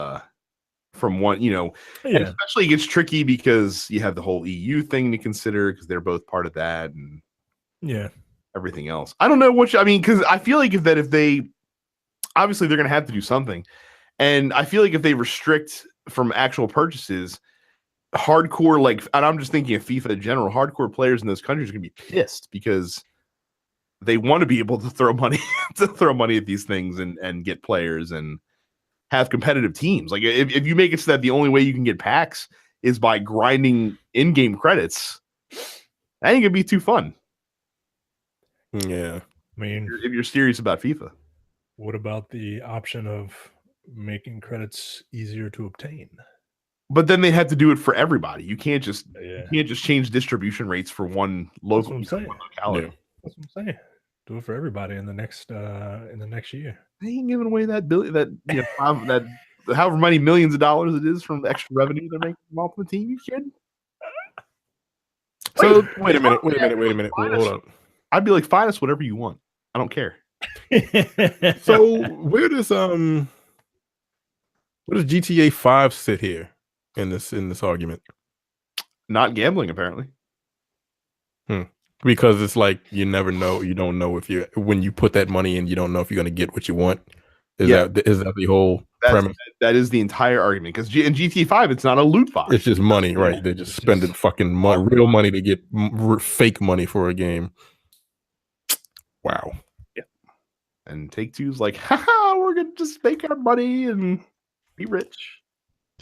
from one, And especially it gets tricky because you have the whole EU thing to consider because they're both part of that and everything else. I don't know because I feel like if they obviously they're going to have to do something. And I feel like if they restrict from actual purchases, hardcore, and I'm just thinking of FIFA in general, hardcore players in those countries are going to be pissed because they want to be able to throw money at these things and get players and have competitive teams. Like if you make it so that the only way you can get packs is by grinding in-game credits, that ain't gonna be too fun. Yeah. I mean, if you're serious about FIFA. What about the option of making credits easier to obtain? But then they have to do it for everybody. You can't just change distribution rates for one local locality. Yeah. That's what I'm saying. Do it for everybody in the next year. They ain't giving away that however many millions of dollars it is from the extra revenue they're making from Ultimate Team. You kidding? So wait a minute. Hold on. I'd be like, find us whatever you want. I don't care. So where does GTA 5 sit here in this argument? Not gambling, apparently. Because it's like you never know. You don't know when you put that money in, you don't know if you're going to get what you want. Is that the whole premise? That is the entire argument. Because in GTA 5, it's not a loot box. It's just money, right? They're just spending fucking real money to get fake money for a game. Wow. Yeah. And Take-Two's like, haha, we're going to just make our money and be rich.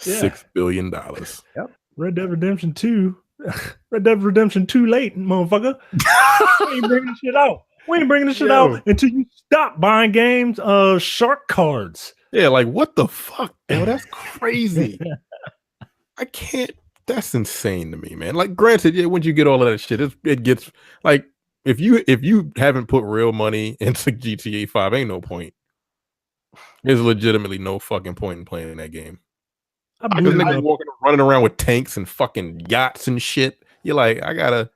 $6 billion. Yep. Red Dead Redemption 2. Red Dead Redemption too late, motherfucker. We ain't bringing this shit out. We ain't bringing this shit out until you stop buying games shark cards. Yeah, like what the fuck? Yo, that's crazy. I can't. That's insane to me, man. Like, granted, once you get all of that shit, it gets like if you haven't put real money into GTA 5, ain't no point. There's legitimately no fucking point in playing that game. Because niggas running around with tanks and fucking yachts and shit. You're like, I gotta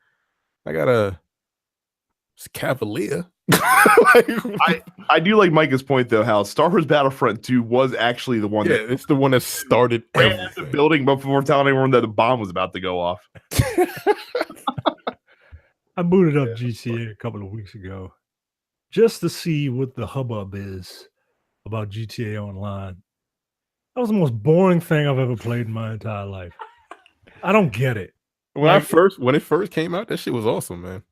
it's Cavalier. I do like Micah's point though, how Star Wars Battlefront 2 was actually the one it's the one that started ran the building before telling everyone that the bomb was about to go off. I booted up GTA a couple of weeks ago just to see what the hubbub is about GTA Online. That was the most boring thing I've ever played in my entire life. I don't get it. When it first came out, that shit was awesome, man.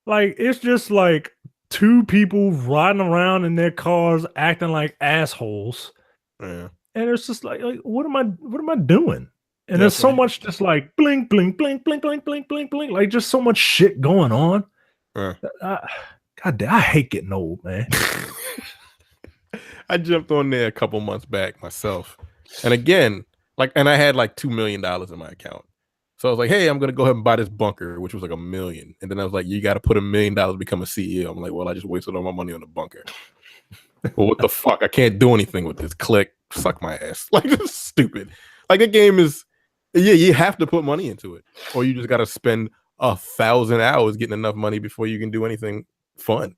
Like, it's just like two people riding around in their cars acting like assholes. Yeah. And it's just like what am I doing? And there's so much just like blink, blink, blink, blink, blink, blink, blink, blink. Like just so much shit going on. God damn, I hate getting old, man. I jumped on there a couple months back myself. And again, and I had like $2 million in my account. So I was like, hey, I'm going to go ahead and buy this bunker, which was like $1 million. And then I was like, you got to put $1 million to become a CEO. I'm like, well, I just wasted all my money on the bunker. Well, what the fuck? I can't do anything with this. Click, suck my ass. Like, this is stupid. Like, the game is, you have to put money into it. Or you just got to spend 1,000 hours getting enough money before you can do anything fun.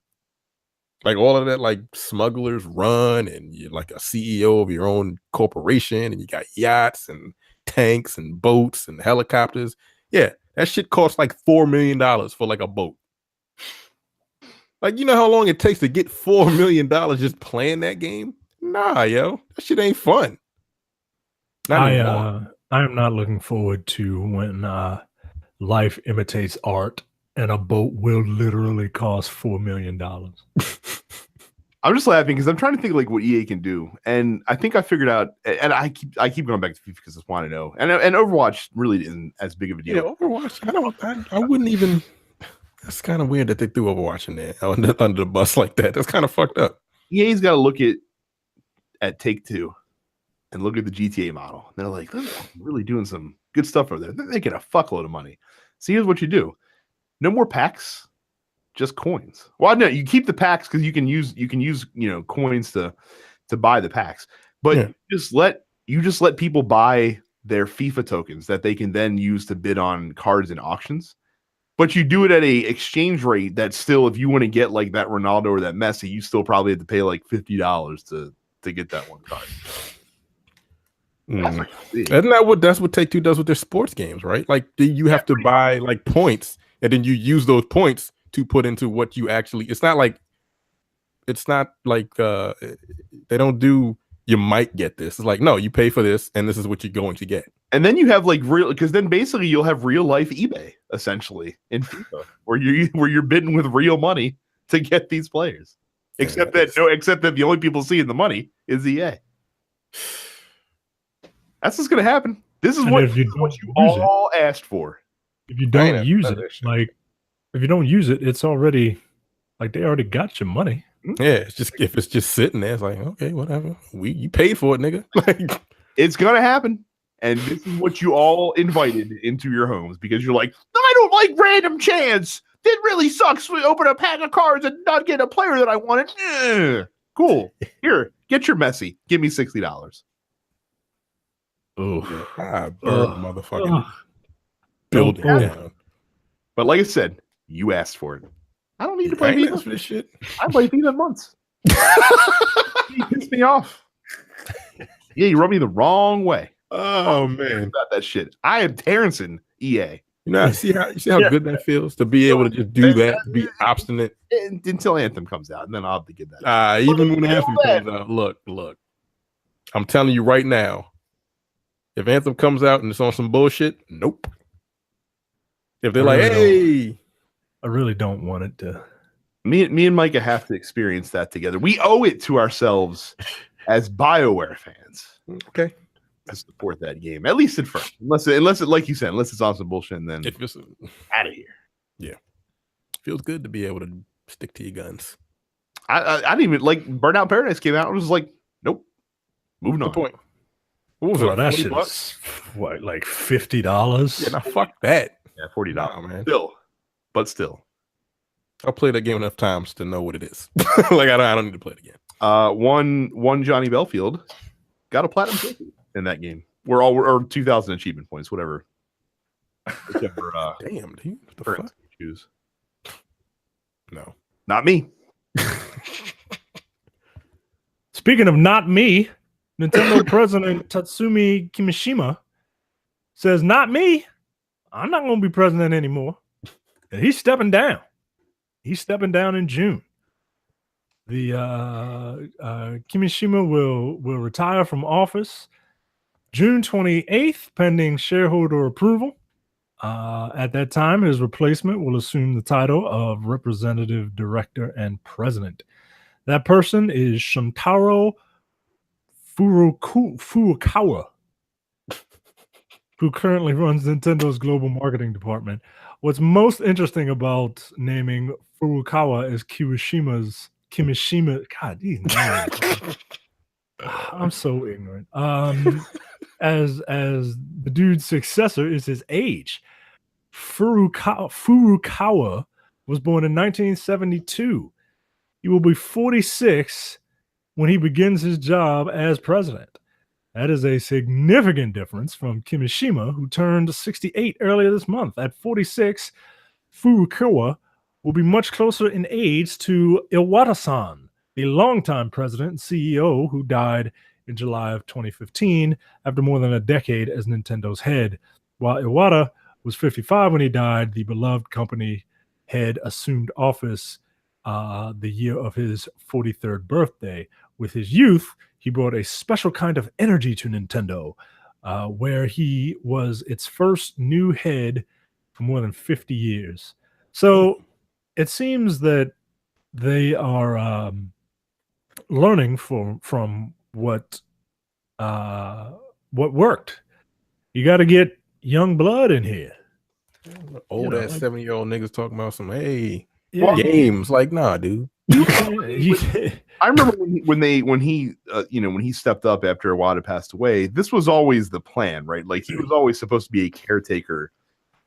Like all of that, like Smugglers Run, and you're like a CEO of your own corporation, and you got yachts and tanks and boats and helicopters. Yeah, that shit costs like $4 million for like a boat. Like, you know how long it takes to get $4 million just playing that game? Nah, yo, that shit ain't fun. I am not looking forward to when life imitates art and a boat will literally cost $4 million. I'm just laughing because I'm trying to think like what EA can do, and I think I figured out. And I keep going back to FIFA because I want to know. And Overwatch really isn't as big of a deal. Yeah, Overwatch. I wouldn't even. That's kind of weird that they threw Overwatch in there under the bus like that. That's kind of fucked up. EA's got to look at Take-Two and look at the GTA model. They're like, they're really doing some good stuff over there. They're making a fuckload of money. So here's what you do: no more packs, just coins. Well, no, you keep the packs because you can use coins to buy the packs. But you just let people buy their FIFA tokens that they can then use to bid on cards and auctions. But you do it at a exchange rate that still, if you want to get like that Ronaldo or that Messi, you still probably have to pay like $50 to get that one card. That's what Take-Two does with their sports games, right? Like you have to buy like points, and then you use those points to put into what you actually. It's not like they don't do. You might get this. It's like, no, you pay for this, and this is what you're going to get. And then you have like real, because then basically you'll have real life eBay essentially in FIFA, where you're bidding with real money to get these players. Except that the only people seeing the money is EA. That's what's going to happen. This is what you all asked for. If you don't use it, if you don't use it, it's already like they already got your money. Yeah, it's just if it's just sitting there, it's like, okay, whatever. You paid for it, nigga. Like, it's gonna happen, and this is what you all invited into your homes because you're like, I don't like random chance. It really sucks. We open a pack of cards and not get a player that I wanted. Cool. Here, get your Messi. Give me $60. Oh, motherfucking building down. But like I said, you asked for it. I don't need to play FIFA for this shit. I play FIFA in months. You pissed me off. Yeah, you rubbed me the wrong way. Oh man, about that shit. I am Terrencing EA. You know, see how good that feels to be able to just do that, to be obstinate until Anthem comes out, and then I'll have to get that. Even when Anthem comes out, look. I'm telling you right now, if Anthem comes out and it's on some bullshit, nope. If they're like, hey. I really don't want it to. Me and Micah have to experience that together. We owe it to ourselves as BioWare fans. Okay. To support that game, at least at first. Unless it, like you said, unless it's on some bullshit, and then it's out of here. Yeah. Feels good to be able to stick to your guns. I didn't even like Burnout Paradise came out. I was like, nope. Moving on. Point. What was it? That shit was what, like $50? Yeah, now fuck that. Yeah, $40, man. Still. I'll play that game enough times to know what it is. Like I don't need to play it again. One Johnny Belfield got a platinum trophy in that game. We're all or 2,000 achievement points, whatever. Whichever, damn, dude. What the fuck? Choose. No, not me. Speaking of not me, Nintendo president Tatsumi Kimishima says, "Not me. I'm not going to be president anymore." And he's stepping down. He's stepping down in June. The Kimishima will retire from office June 28th, pending shareholder approval. At that time, his replacement will assume the title of representative director and president. That person is Shuntaro Furukawa, who currently runs Nintendo's global marketing department. What's most interesting about naming Furukawa is Kimishima. God, these names. I'm so ignorant. As the dude's successor is his age. Furukawa was born in 1972. He will be 46 when he begins his job as president. That is a significant difference from Kimishima, who turned 68 earlier this month. At 46, Furukawa will be much closer in age to Iwata-san, the longtime president and CEO who died in July of 2015 after more than a decade as Nintendo's head. While Iwata was 55 when he died, the beloved company head assumed office the year of his 43rd birthday. With his youth, he brought a special kind of energy to Nintendo, where he was its first new head for more than 50 years. So it seems that they are learning from what worked. You got to get young blood in here. Old ass 70-year-old niggas talking about some games. Like, nah, dude. I remember when he stepped up after Iwata passed away. This was always the plan, right? Like he was always supposed to be a caretaker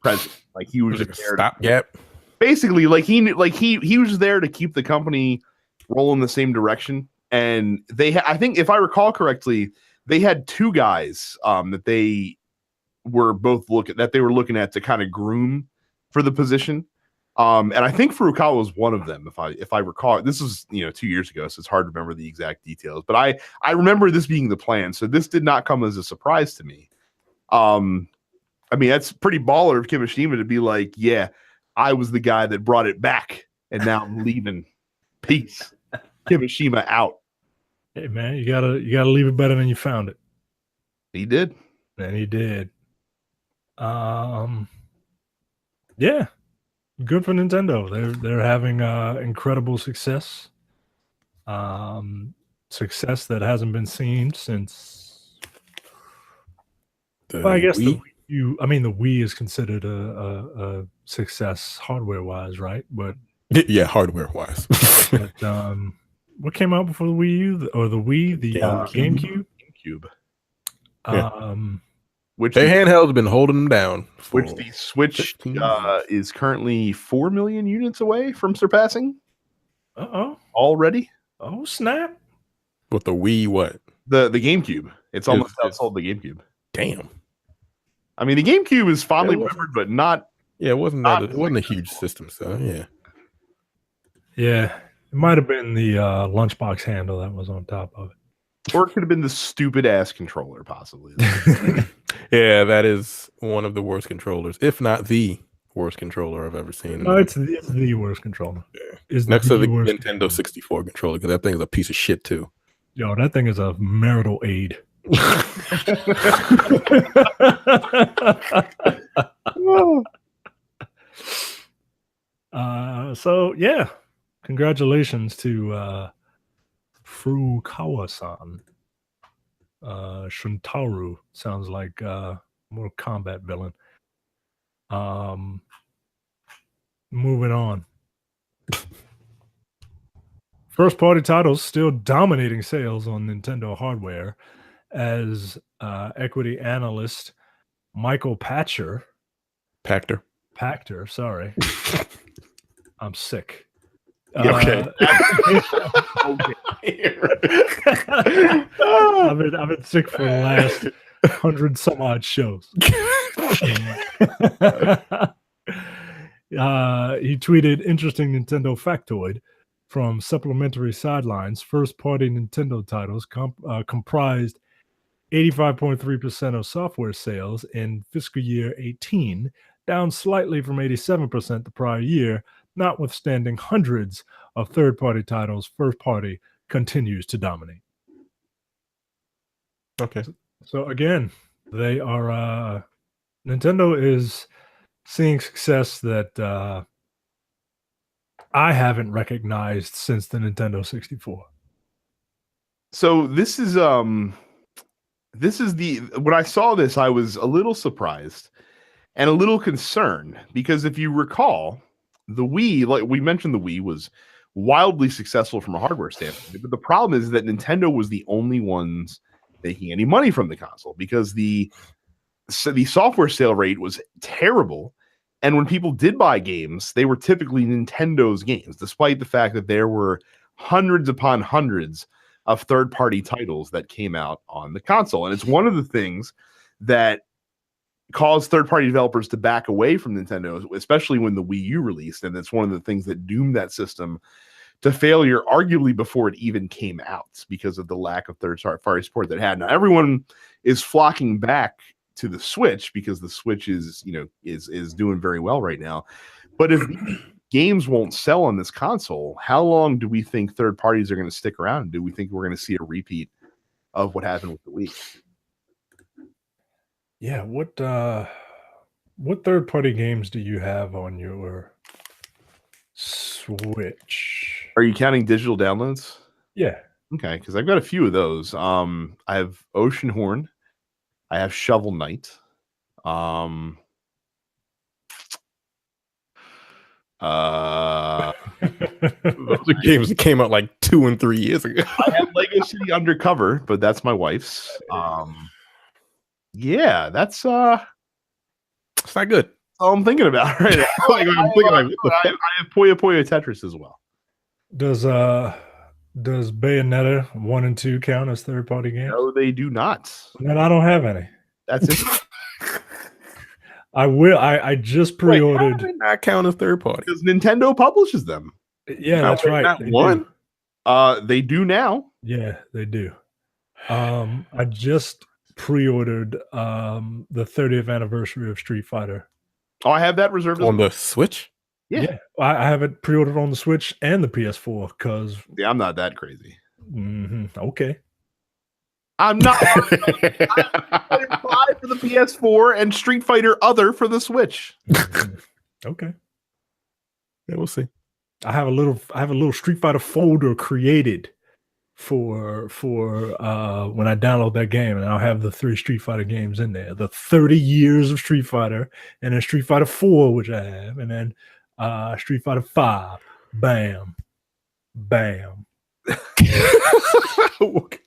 president. Like he was just a stopgap. Basically, he was there to keep the company rolling the same direction. And I think if I recall correctly, they had two guys that they were looking at to kind of groom for the position. And I think Furukawa was one of them, if I recall. This was 2 years ago, so it's hard to remember the exact details. But I remember this being the plan, so this did not come as a surprise to me. I mean, that's pretty baller of Kimishima to be like, yeah, I was the guy that brought it back, and now I'm leaving. Peace. Kimishima out. Hey man, you gotta leave it better than you found it. He did. And he did. Yeah. Good for Nintendo. They're having incredible success. Success that hasn't been seen since. I guess Wii? the Wii is considered a success hardware wise, right? But yeah, hardware wise. But, what came out before the Wii U or the Wii? The GameCube. GameCube. Which their handheld's been holding them down. Which the Switch is currently 4 million units away from surpassing. Already. Oh snap! With the Wii, what? The GameCube. It's almost outsold the GameCube. Damn. I mean, the GameCube is fondly remembered, but not. Yeah, it wasn't a huge system. So yeah, it might have been the lunchbox handle that was on top of it, or it could have been the stupid ass controller, possibly. Yeah, that is one of the worst controllers, if not the worst controller I've ever seen. No, it's the worst controller. Yeah. It's next to the Nintendo 64 controller, because that thing is a piece of shit too. Yo, that thing is a marital aid. So yeah, congratulations to Furukawa-san. Shuntaro sounds like Mortal Kombat villain. Moving on. First party titles still dominating sales on Nintendo hardware, as equity analyst Michael Pachter, sorry. I'm sick. Okay. I've been sick for the last 100 some odd shows. He tweeted, interesting Nintendo factoid from supplementary sidelines. First party Nintendo titles comprised 85.3% of software sales in fiscal year 18, down slightly from 87% the prior year. Notwithstanding hundreds of third-party titles, first party continues to dominate. Okay. So again, they are Nintendo is seeing success that I haven't recognized since the Nintendo 64. So this is when I saw this, I was a little surprised and a little concerned, because if you recall, the Wii, like we mentioned, the Wii was wildly successful from a hardware standpoint. But the problem is that Nintendo was the only ones making any money from the console because the software sale rate was terrible. And when people did buy games, they were typically Nintendo's games, despite the fact that there were hundreds upon hundreds of third-party titles that came out on the console. And it's one of the things that caused third-party developers to back away from Nintendo, especially when the Wii U released. And it's one of the things that doomed that system to failure, arguably before it even came out, because of the lack of third-party support that it had. Now, everyone is flocking back to the Switch because the Switch is doing very well right now. But if games won't sell on this console, how long do we think third parties are going to stick around? Do we think we're going to see a repeat of what happened with the Wii? Yeah, what third party games do you have on your Switch? Are you counting digital downloads? Yeah. Okay, because I've got a few of those. I have Oceanhorn. I have Shovel Knight. Those are games that came out like 2 and 3 years ago. I have Lego City Undercover, but that's my wife's. Yeah, that's it's not good. all I'm thinking about right now. I have Puyo Puyo Tetris as well. Does Bayonetta 1 and 2 count as third party games? No, they do not. And I don't have any. That's it. I will. I just pre-ordered. How do they not count as third party? Because Nintendo publishes them. Yeah, that's right. Not They one. do. They do now. Yeah, they do. I just pre-ordered the 30th anniversary of Street Fighter. Oh, I have that reserved On the Switch? Yeah. I have it pre-ordered on the Switch and the PS4 because Yeah, I'm not that crazy. okay. I'm not. Street Fighter 5 for the PS4 and Street Fighter Other for the Switch. Okay. Yeah, we'll see. I have a little Street Fighter folder created for when I download that game, and I'll have the 3 Street Fighter games in there. The 30 years of Street Fighter, and then Street Fighter 4, which I have, and then Street Fighter 5. Bam. Bam. Okay.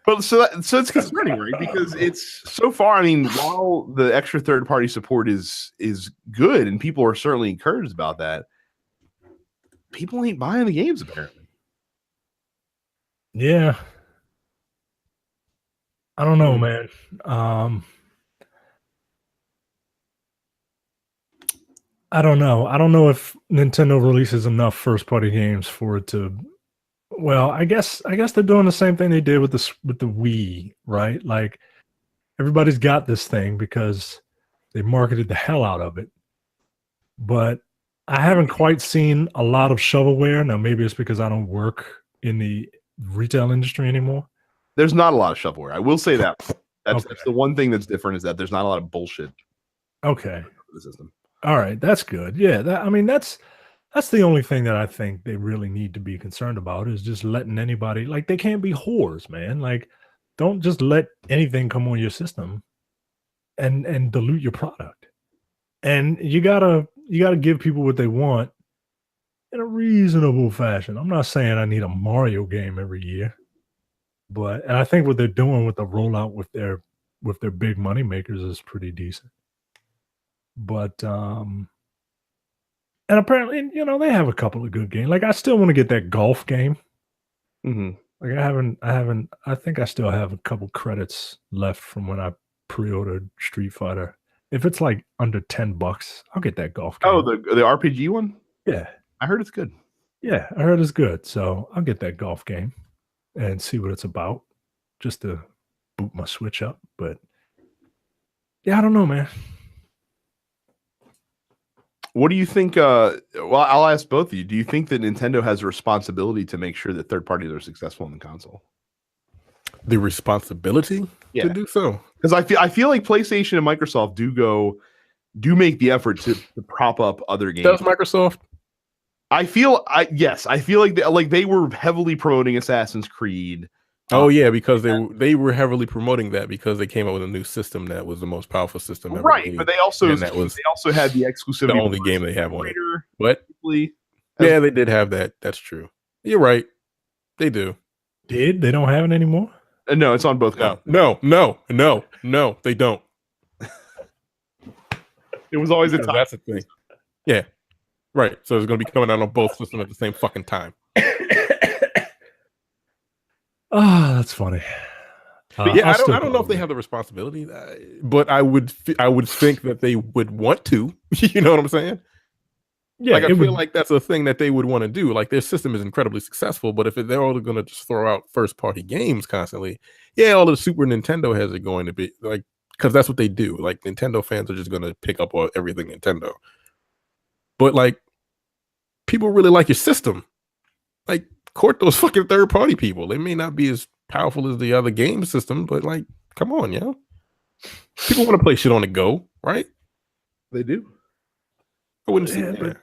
But so it's concerning, right? Because it's so far. I mean, while the extra third party support is good, and people are certainly encouraged about that, people ain't buying the games apparently. Yeah. I don't know, man. I don't know. I don't know if Nintendo releases enough first party games for it to. Well, I guess they're doing the same thing they did with the Wii, right? Like everybody's got this thing because they marketed the hell out of it. But I haven't quite seen a lot of shovelware. Now maybe it's because I don't work in the retail industry anymore. There's not a lot of shovelware. I will say that. That's the one thing that's different is that there's not a lot of bullshit. Okay. For the system. All right, that's good. Yeah, that's the only thing that I think they really need to be concerned about is just letting anybody, like, they can't be whores, man. Like, don't just let anything come on your system and dilute your product. And you gotta give people what they want in a reasonable fashion. I'm not saying I need a Mario game every year, and I think what they're doing with the rollout with their big money makers is pretty decent. But and apparently, they have a couple of good games. Like, I still want to get that golf game. Mm-hmm. Like, I think I still have a couple credits left from when I pre-ordered Street Fighter. If it's like under $10, I'll get that golf game. Oh, the RPG one? Yeah. I heard it's good. Yeah, I heard it's good. So I'll get that golf game and see what it's about just to boot my Switch up. But yeah, I don't know, man. What do you think? Well, I'll ask both of you. Do you think that Nintendo has a responsibility to make sure that third parties are successful in the console? The responsibility to do so? Because I feel like PlayStation and Microsoft do make the effort to prop up other games. Does Microsoft? I feel like they were heavily promoting Assassin's Creed. Oh yeah, because they were heavily promoting that because they came up with a new system that was the most powerful system ever right, made. but they also And that was had the exclusivity. the only game they have on it. What? Yeah, they did have that. That's true. You're right. They do. They don't have it anymore? No, it's on both. No, they don't. It was always a Because time. that's the thing. Yeah. Right. So it's going to be coming out on both systems at the same fucking time. That's funny. But yeah, I don't know if they have the responsibility, but I would think that they would want to. You know what I'm saying? Yeah, like I feel like that's a thing that they would want to do. Like their system is incredibly successful, but if they're all going to just throw out first party games constantly, yeah, all the Super Nintendo heads are going to be like, because that's what they do. Like Nintendo fans are just going to pick up on everything Nintendo. But like, people really like your system. Like, court those fucking third party people. They may not be as powerful as the other game system, but like, come on, yo. People want to play shit on the go, right? They do. I wouldn't say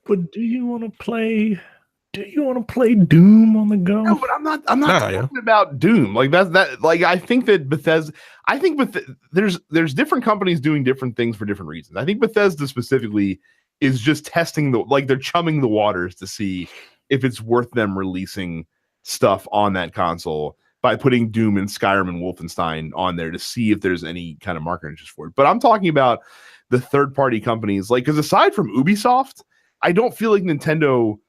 but do you want to play? Do you want to play Doom on the go? No, but I'm not talking about Doom. Like that. Like I think that Bethesda. I think there's different companies doing different things for different reasons. I think Bethesda specifically is just testing they're chumming the waters to see if it's worth them releasing stuff on that console by putting Doom and Skyrim and Wolfenstein on there to see if there's any kind of market interest for it. But I'm talking about the third-party companies, like, because aside from Ubisoft, I don't feel like Nintendo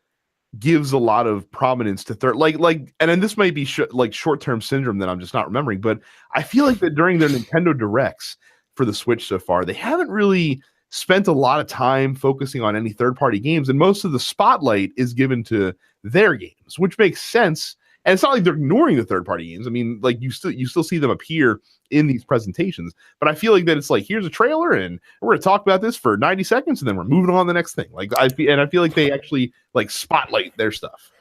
gives a lot of prominence to and then this might be short-term syndrome that I'm just not remembering, but I feel like that during their Nintendo Directs for the Switch so far, they haven't really spent a lot of time focusing on any third-party games, and most of the spotlight is given to their games, which makes sense. And it's not like they're ignoring the third-party games. I mean, like you still see them appear in these presentations, but I feel like that it's like, here's a trailer, and we're going to talk about this for 90 seconds, and then we're moving on to the next thing. Like I feel like they actually like spotlight their stuff.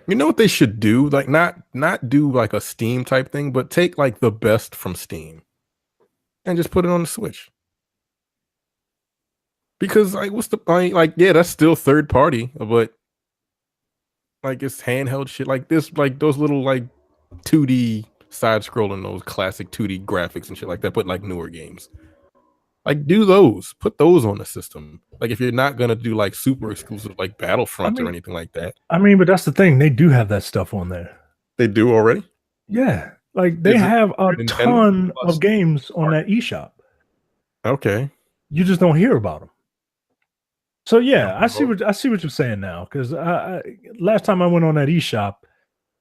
You know what they should do? Like not do like a Steam type thing, but take like the best from Steam and just put it on the Switch. Because like, what's the point? Like, yeah, that's still third party, but like it's handheld shit like this, like those little like 2D side scrolling, those classic 2D graphics and shit like that, but like newer games. Like do those, put those on the system. Like if you're not gonna do like super exclusive like Battlefront or anything like that. I mean, but that's the thing, they do have that stuff on there. They do already? Yeah. Like they have a ton of games on that eShop. Okay. You just don't hear about them. So yeah, I see what you're saying now. Because last time I went on that eShop,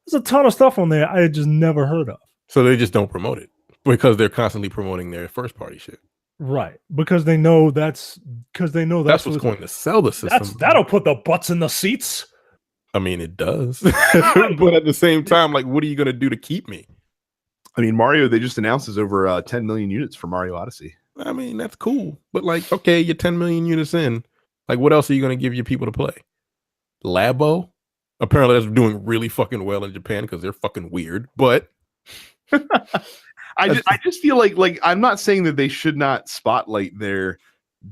there's a ton of stuff on there I had just never heard of. So they just don't promote it because they're constantly promoting their first party shit. Right, because they know that's what's going to sell the system. That'll put the butts in the seats. I mean, it does, but at the same time, like, what are you going to do to keep me? I mean, Mario, they just announced is over 10 million units for Mario Odyssey. I mean, that's cool, but like, okay, you're 10 million units in. Like, what else are you going to give your people to play? Labo? Apparently, that's doing really fucking well in Japan because they're fucking weird. But I just feel like I'm not saying that they should not spotlight their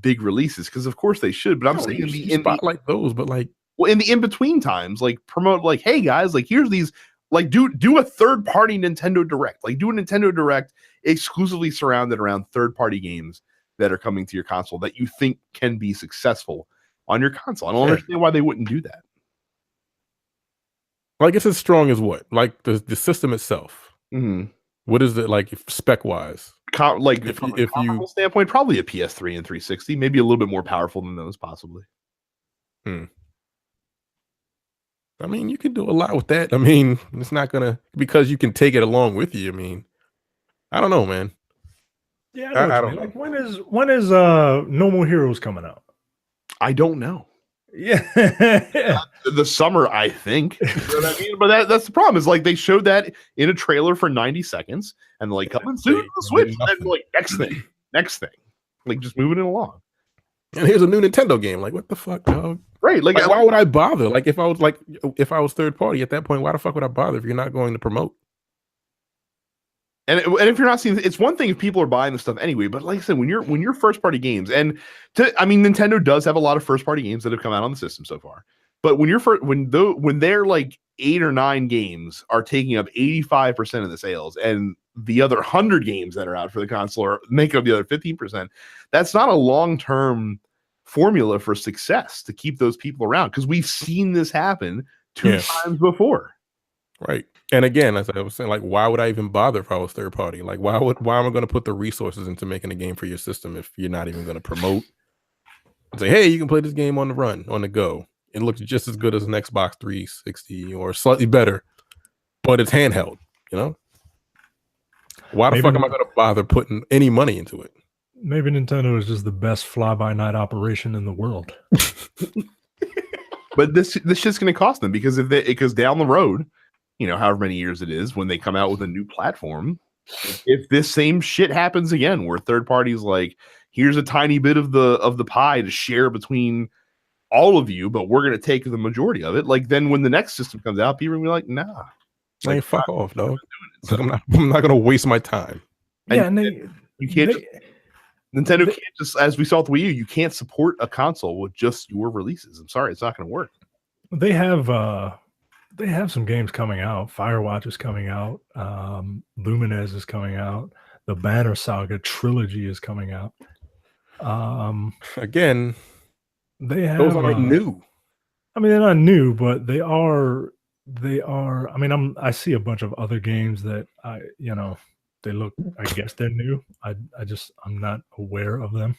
big releases because of course they should. But I'm saying spotlight those, but like, well, in the in between times, like promote like, hey guys, like here's these. Like do a third party Nintendo Direct. Like do a Nintendo Direct exclusively surrounded around third party games that are coming to your console that you think can be successful on your console. I don't understand why they wouldn't do that. Like it's as strong as what? Like the system itself. Mm-hmm. What is it like spec wise? Like from a comparable standpoint, probably a PS3 and 360, maybe a little bit more powerful than those, possibly. I mean, you can do a lot with that. I mean, it's not gonna because you can take it along with you. I mean, I don't know, man. Yeah, I don't know. Like when is No More Heroes coming out? I don't know. Yeah, the summer, I think. You know what I mean? But that's the problem. Is like they showed that in a trailer for 90 seconds, and they're like, coming soon to the Switch. And then like next thing, like just moving it along. And here's a new Nintendo game. Like, what the fuck, dog? Right? Like why would I bother? Like, if I was third party at that point, why the fuck would I bother if you're not going to promote? And if you're not seeing, it's one thing if people are buying the stuff anyway. But like I said, when you're first party games, I mean, Nintendo does have a lot of first party games that have come out on the system so far. But when they're like 8 or 9 games are taking up 85% of the sales, and the other 100 games that are out for the console are making up the other 15%, that's not a long term formula for success to keep those people around, because we've seen this happen 2 times before. Right. And again, as I was saying, like, why would I even bother if I was third party? Like, why am I going to put the resources into making a game for your system if you're not even going to promote and say, hey, you can play this game on the run, on the go. It looks just as good as an Xbox 360 or slightly better, but it's handheld, you know? Why the fuck am I going to bother putting any money into it? Maybe Nintendo is just the best fly-by-night operation in the world. But this shit's going to cost them, because because down the road, you know, however many years it is, when they come out with a new platform, if this same shit happens again, where third parties like, here's a tiny bit of the pie to share between all of you, but we're going to take the majority of it. Like, then when the next system comes out, people are going to be like, nah. Like, fuck off, dog. So I'm not going to waste my time. And you can't Nintendo can't just, as we saw with Wii U, you can't support a console with just your releases. I'm sorry, it's not going to work. They have some games coming out. Firewatch is coming out. Lumines is coming out. The Banner Saga trilogy is coming out. Again, they have those aren't new. I mean, they're not new, but they are. I mean, I see a bunch of other games that they look. I guess they're new. I'm not aware of them.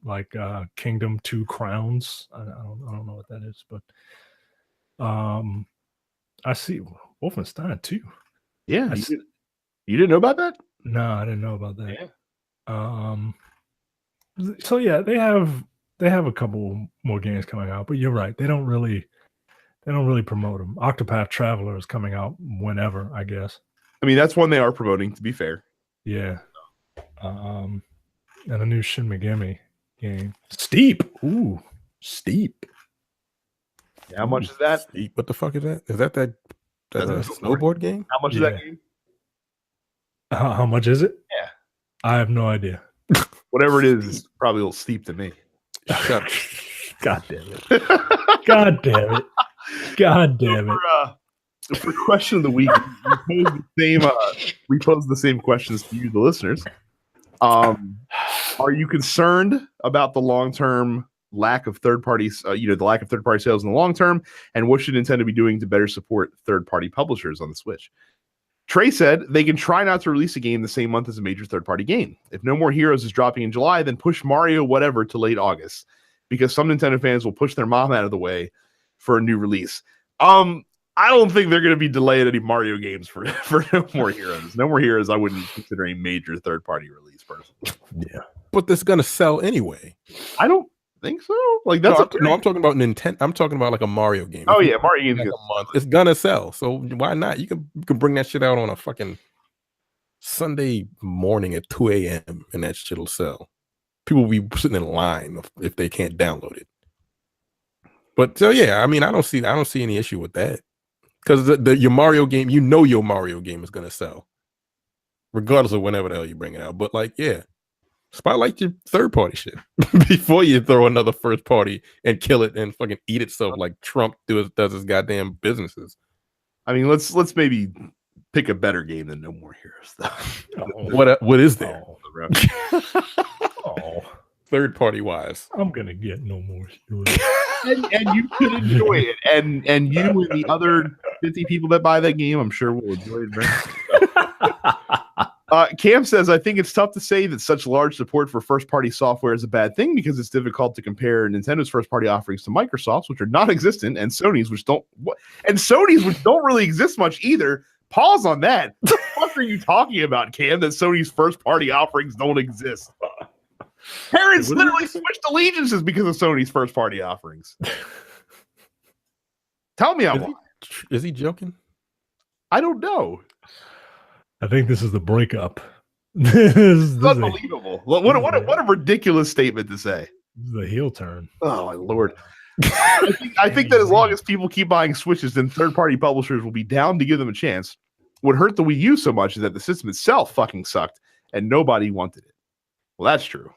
Like Kingdom 2 Crowns. I don't know what that is, but I see Wolfenstein 2. Yeah, you didn't know about that? No, I didn't know about that. Yeah. So yeah, they have a couple more games coming out, but you're right. They don't really promote them. Octopath Traveler is coming out whenever, I guess. I mean, that's one they are promoting, to be fair. Yeah. And a new Shin Megami game. Steep. Ooh, Steep. Yeah, how much is that? Steep. What the fuck is that? Is that a snowboard game? How much is that game? How much is it? Yeah. I have no idea. Whatever it is probably a little steep to me. Shut up. God damn it. God damn it. God damn it. For question of the week, we posed the same questions to you, the listeners. Are you concerned about the long-term lack of third parties, the lack of third-party sales in the long term, and what should Nintendo be doing to better support third-party publishers on the Switch? Trey said they can try not to release a game the same month as a major third-party game. If No More Heroes is dropping in July, then push Mario whatever to late August, because some Nintendo fans will push their mom out of the way for a new release. I don't think they're going to be delaying any Mario games for No More Heroes. No More Heroes, I wouldn't consider a major third-party release, personally. Yeah, but this is going to sell anyway. I don't think so. Like, that's no, I'm talking about Nintendo. I'm talking about like a Mario game. Oh yeah, Mario game like a month. It's gonna sell. So why not? You can bring that shit out on a fucking Sunday morning at 2 a.m. and that shit'll sell. People will be sitting in line if they can't download it. But so yeah, I mean, I don't see any issue with that, because your Mario game, your Mario game is gonna sell, regardless of whenever the hell you bring it out. But like, yeah. Spotlight your third party shit before you throw another first party and kill it and fucking eat itself like Trump does his goddamn businesses. I mean, let's maybe pick a better game than No More Heroes, though. What is there? Third party wise, I'm gonna get No More Heroes, and you could enjoy it, and you and the other 50 people that buy that game, I'm sure will enjoy it very much. Cam says, I think it's tough to say that such large support for first-party software is a bad thing, because it's difficult to compare Nintendo's first-party offerings to Microsoft's, which are non-existent, and Sony's, which don't really exist much either. Pause on that. What the fuck are you talking about, Cam, that Sony's first-party offerings don't exist? Parents literally switched allegiances because of Sony's first-party offerings. Tell me I'm lying. Is he joking? I don't know. I think this is the breakup. This is unbelievable. What a ridiculous statement to say. This is the heel turn. Oh my lord. I think that as long as people keep buying Switches, then third-party publishers will be down to give them a chance. What hurt the Wii U so much is that the system itself fucking sucked and nobody wanted it. Well, that's true.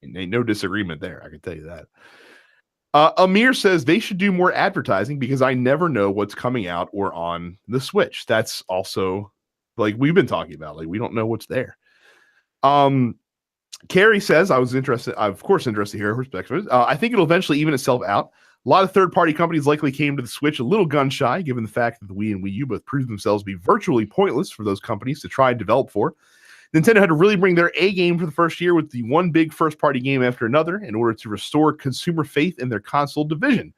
And ain't no disagreement there. I can tell you that. Amir says they should do more advertising, because I never know what's coming out or on the Switch. That's also, like we've been talking about, like we don't know what's there. Carrie says, I was interested. I'm of course interested to hear her perspective. I think it'll eventually even itself out. A lot of third-party companies likely came to the Switch a little gun-shy, given the fact that the Wii and Wii U both proved themselves to be virtually pointless for those companies to try and develop for. Nintendo had to really bring their A game for the first year with the one big first-party game after another in order to restore consumer faith in their console division.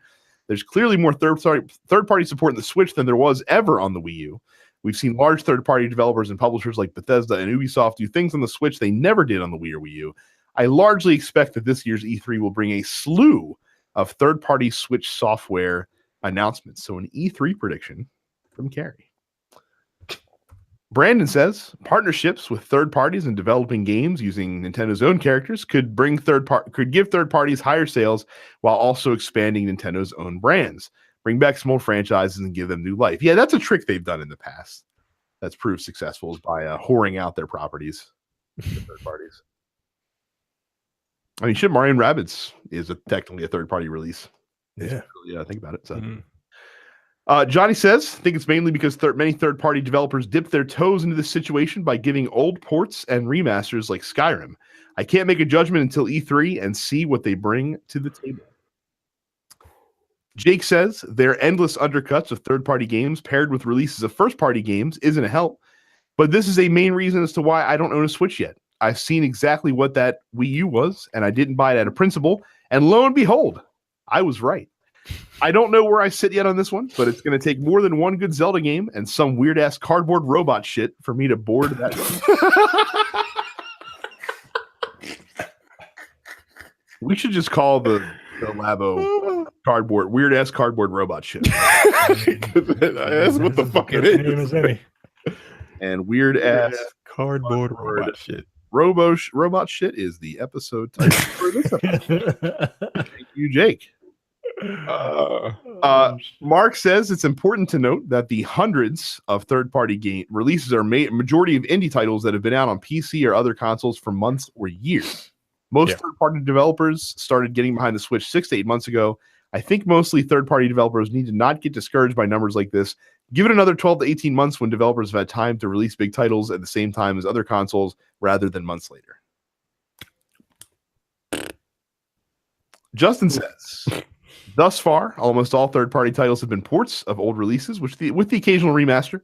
There's clearly more third-party support in the Switch than there was ever on the Wii U. We've seen large third-party developers and publishers like Bethesda and Ubisoft do things on the Switch they never did on the Wii or Wii U. I largely expect that this year's E3 will bring a slew of third-party Switch software announcements. So an E3 prediction from Carrie. Brandon says partnerships with third parties in developing games using Nintendo's own characters could give third parties higher sales while also expanding Nintendo's own brands. Bring back some old franchises and give them new life. Yeah, that's a trick they've done in the past that's proved successful, is by whoring out their properties to third parties. I mean, shit, Mario & Rabbids is technically a third-party release. Yeah. Yeah, think about it. So, Johnny says, I think it's mainly because many third-party developers dip their toes into this situation by giving old ports and remasters like Skyrim. I can't make a judgment until E3 and see what they bring to the table. Jake says, their endless undercuts of third-party games paired with releases of first-party games isn't a help, but this is a main reason as to why I don't own a Switch yet. I've seen exactly what that Wii U was, and I didn't buy it out of principle. And lo and behold, I was right. I don't know where I sit yet on this one, but it's going to take more than one good Zelda game and some weird-ass cardboard robot shit for me to board that. We should just call the Labo weird-ass cardboard robot shit. That's what the fuck it is. And weird-ass cardboard robot shit. Robot shit is the episode title for this episode. Thank you, Jake. Mark says it's important to note that the hundreds of third-party game releases are majority of indie titles that have been out on PC or other consoles for months or years. Most third-party developers started getting behind the Switch 6 to 8 months ago. I think mostly third-party developers need to not get discouraged by numbers like this. Give it another 12 to 18 months when developers have had time to release big titles at the same time as other consoles rather than months later. Justin says, thus far, almost all third-party titles have been ports of old releases, with the occasional remaster.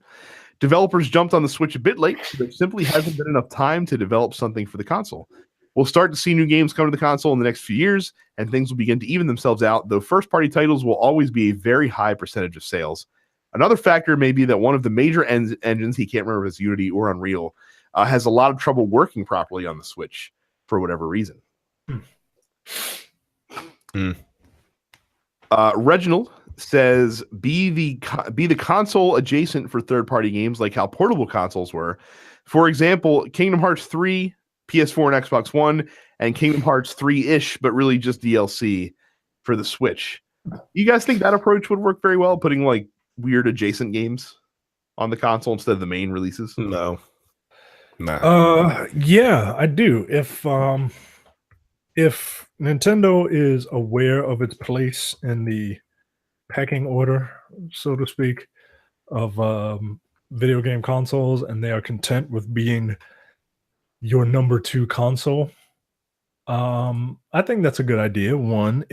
Developers jumped on the Switch a bit late, so there simply hasn't been enough time to develop something for the console. We'll start to see new games come to the console in the next few years, and things will begin to even themselves out, though first-party titles will always be a very high percentage of sales. Another factor may be that one of the major engines, he can't remember if it's Unity or Unreal, has a lot of trouble working properly on the Switch for whatever reason. Reginald says, be the console adjacent for third-party games like how portable consoles were. For example, Kingdom Hearts 3, PS4 and Xbox One, and Kingdom Hearts 3-ish, but really just DLC for the Switch. You guys think that approach would work very well, putting like weird adjacent games on the console instead of the main releases? No. Yeah, I do. If Nintendo is aware of its place in the pecking order, so to speak, of video game consoles, and they are content with being your number 2 console, I think that's a good idea. One,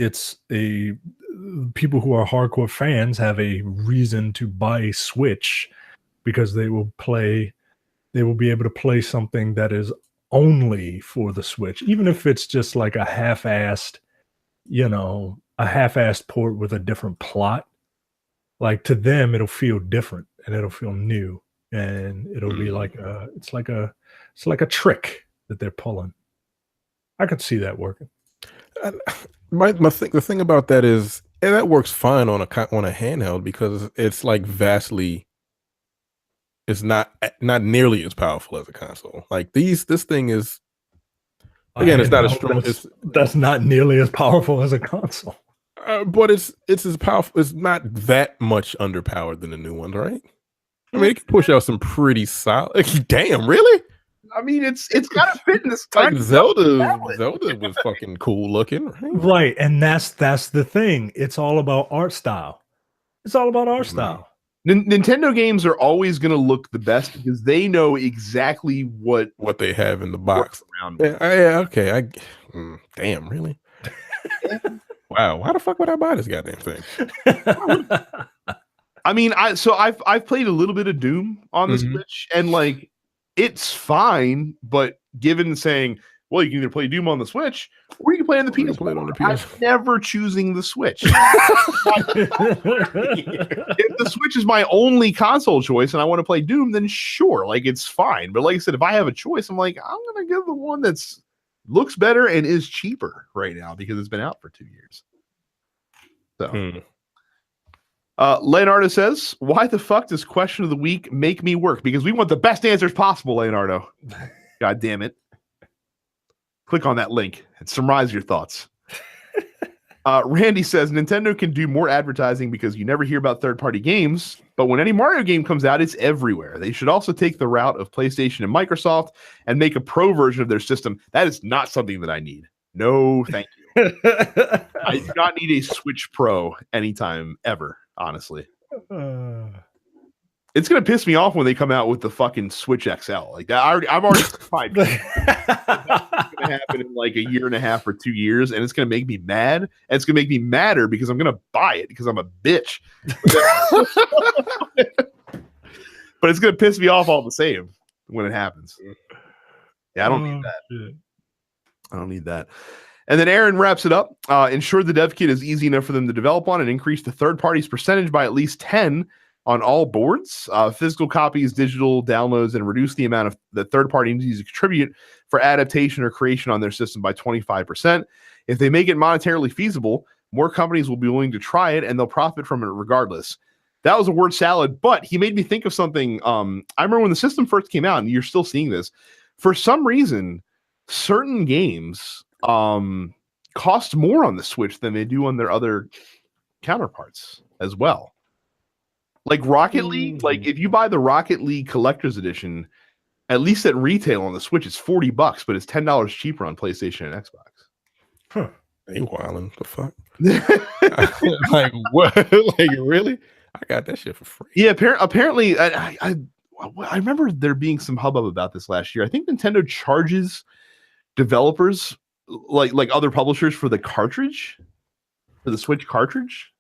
people who are hardcore fans have a reason to buy a Switch because they will be able to play something that is only for the Switch, even if it's just like a half-assed port with a different plot. Like, to them, it'll feel different and it'll feel new, and it'll be like it's like a trick that they're pulling. I could see that working. The thing about that is, that works fine on a handheld because it's like it's not nearly as powerful as a console. Like this thing is, again, it's not as strong. That's not nearly as powerful as a console. But it's as powerful. It's not that much underpowered than the new ones, right? I mean, it can push out some pretty solid. Damn, really? I mean, it's got to fit in this time. Like Zelda was fucking cool looking, right? And that's the thing. It's all about art style. Nintendo games are always going to look the best because they know exactly what they have in the box. Around okay. Damn, really? Wow. Why the fuck would I buy this goddamn thing? I mean, I've played a little bit of Doom on the Switch, and like it's fine, but given saying, well, you can either play Doom on the Switch or you can play on the PS. I'm never choosing the Switch. If the Switch is my only console choice and I want to play Doom, then sure, like it's fine. But like I said, if I have a choice, I'm like, I'm gonna give the one that's looks better and is cheaper right now because it's been out for 2 years. So Leonardo says, why the fuck does question of the week make me work? Because we want the best answers possible, Leonardo. God damn it. Click on that link and summarize your thoughts. Randy says, Nintendo can do more advertising because you never hear about third-party games, but when any Mario game comes out, it's everywhere. They should also take the route of PlayStation and Microsoft and make a pro version of their system. That is not something that I need. No, thank you. I do not need a Switch Pro anytime ever, honestly. It's gonna piss me off when they come out with the fucking Switch XL. Like that, I'm already fine. It's gonna happen in like a year and a half or 2 years, and it's gonna make me mad. And it's gonna make me madder because I'm gonna buy it because I'm a bitch. But it's gonna piss me off all the same when it happens. Yeah, I don't need that. Shit. I don't need that. And then Aaron wraps it up. Ensure the dev kit is easy enough for them to develop on and increase the third party's percentage by at least 10 on all boards, physical copies, digital downloads, and reduce the amount of the third party needs to contribute for adaptation or creation on their system by 25%. If they make it monetarily feasible, more companies will be willing to try it and they'll profit from it regardless. That was a word salad, but he made me think of something. I remember when the system first came out, and you're still seeing this. For some reason, certain games cost more on the Switch than they do on their other counterparts as well. Like Rocket League, like if you buy the Rocket League Collector's Edition, at least at retail on the Switch, it's $40, but it's $10 cheaper on PlayStation and Xbox. Huh. They wildin', the fuck? Like what? Like really? I got that shit for free. Yeah, apparently, I remember there being some hubbub about this last year. I think Nintendo charges developers like other publishers for the cartridge, for the Switch cartridge.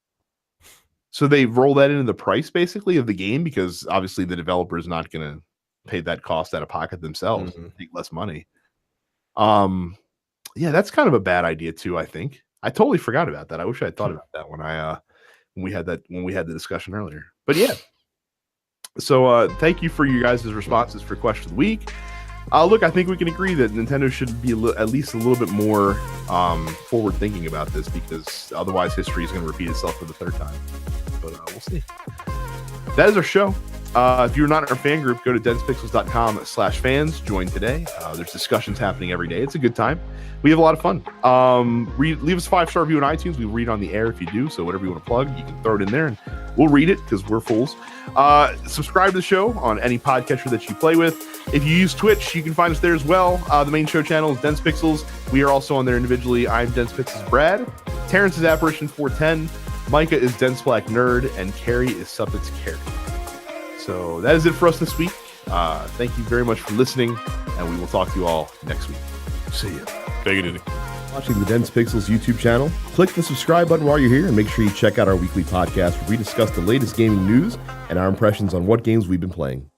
So they roll that into the price basically of the game because obviously the developer is not going to pay that cost out of pocket themselves, take less money. Yeah, that's kind of a bad idea too. I think I totally forgot about that. I wish I had thought about that when we had the discussion earlier. But yeah, so thank you for you guys' responses for question of the week. Look, I think we can agree that Nintendo should be at least a little bit more forward thinking about this because otherwise history is going to repeat itself for the third time. But we'll see. That is our show. If you're not in our fan group, go to densepixels.com/fans. Join today. There's discussions happening every day. It's a good time. We have a lot of fun. Leave us a 5-star review on iTunes. We read on the air if you do. So whatever you want to plug, you can throw it in there and we'll read it because we're fools. Subscribe to the show on any podcatcher that you play with. If you use Twitch, you can find us there as well. The main show channel is Dense Pixels. We are also on there individually. I'm Dense Pixels Brad. Terrence is Apparition 410. Micah is Dense Black Nerd. And Carrie is Suffix Carrie. So that is it for us this week. Thank you very much for listening, and we will talk to you all next week. See you. Take it easy. Watching the Dense Pixels YouTube channel, click the subscribe button while you're here, and make sure you check out our weekly podcast where we discuss the latest gaming news and our impressions on what games we've been playing.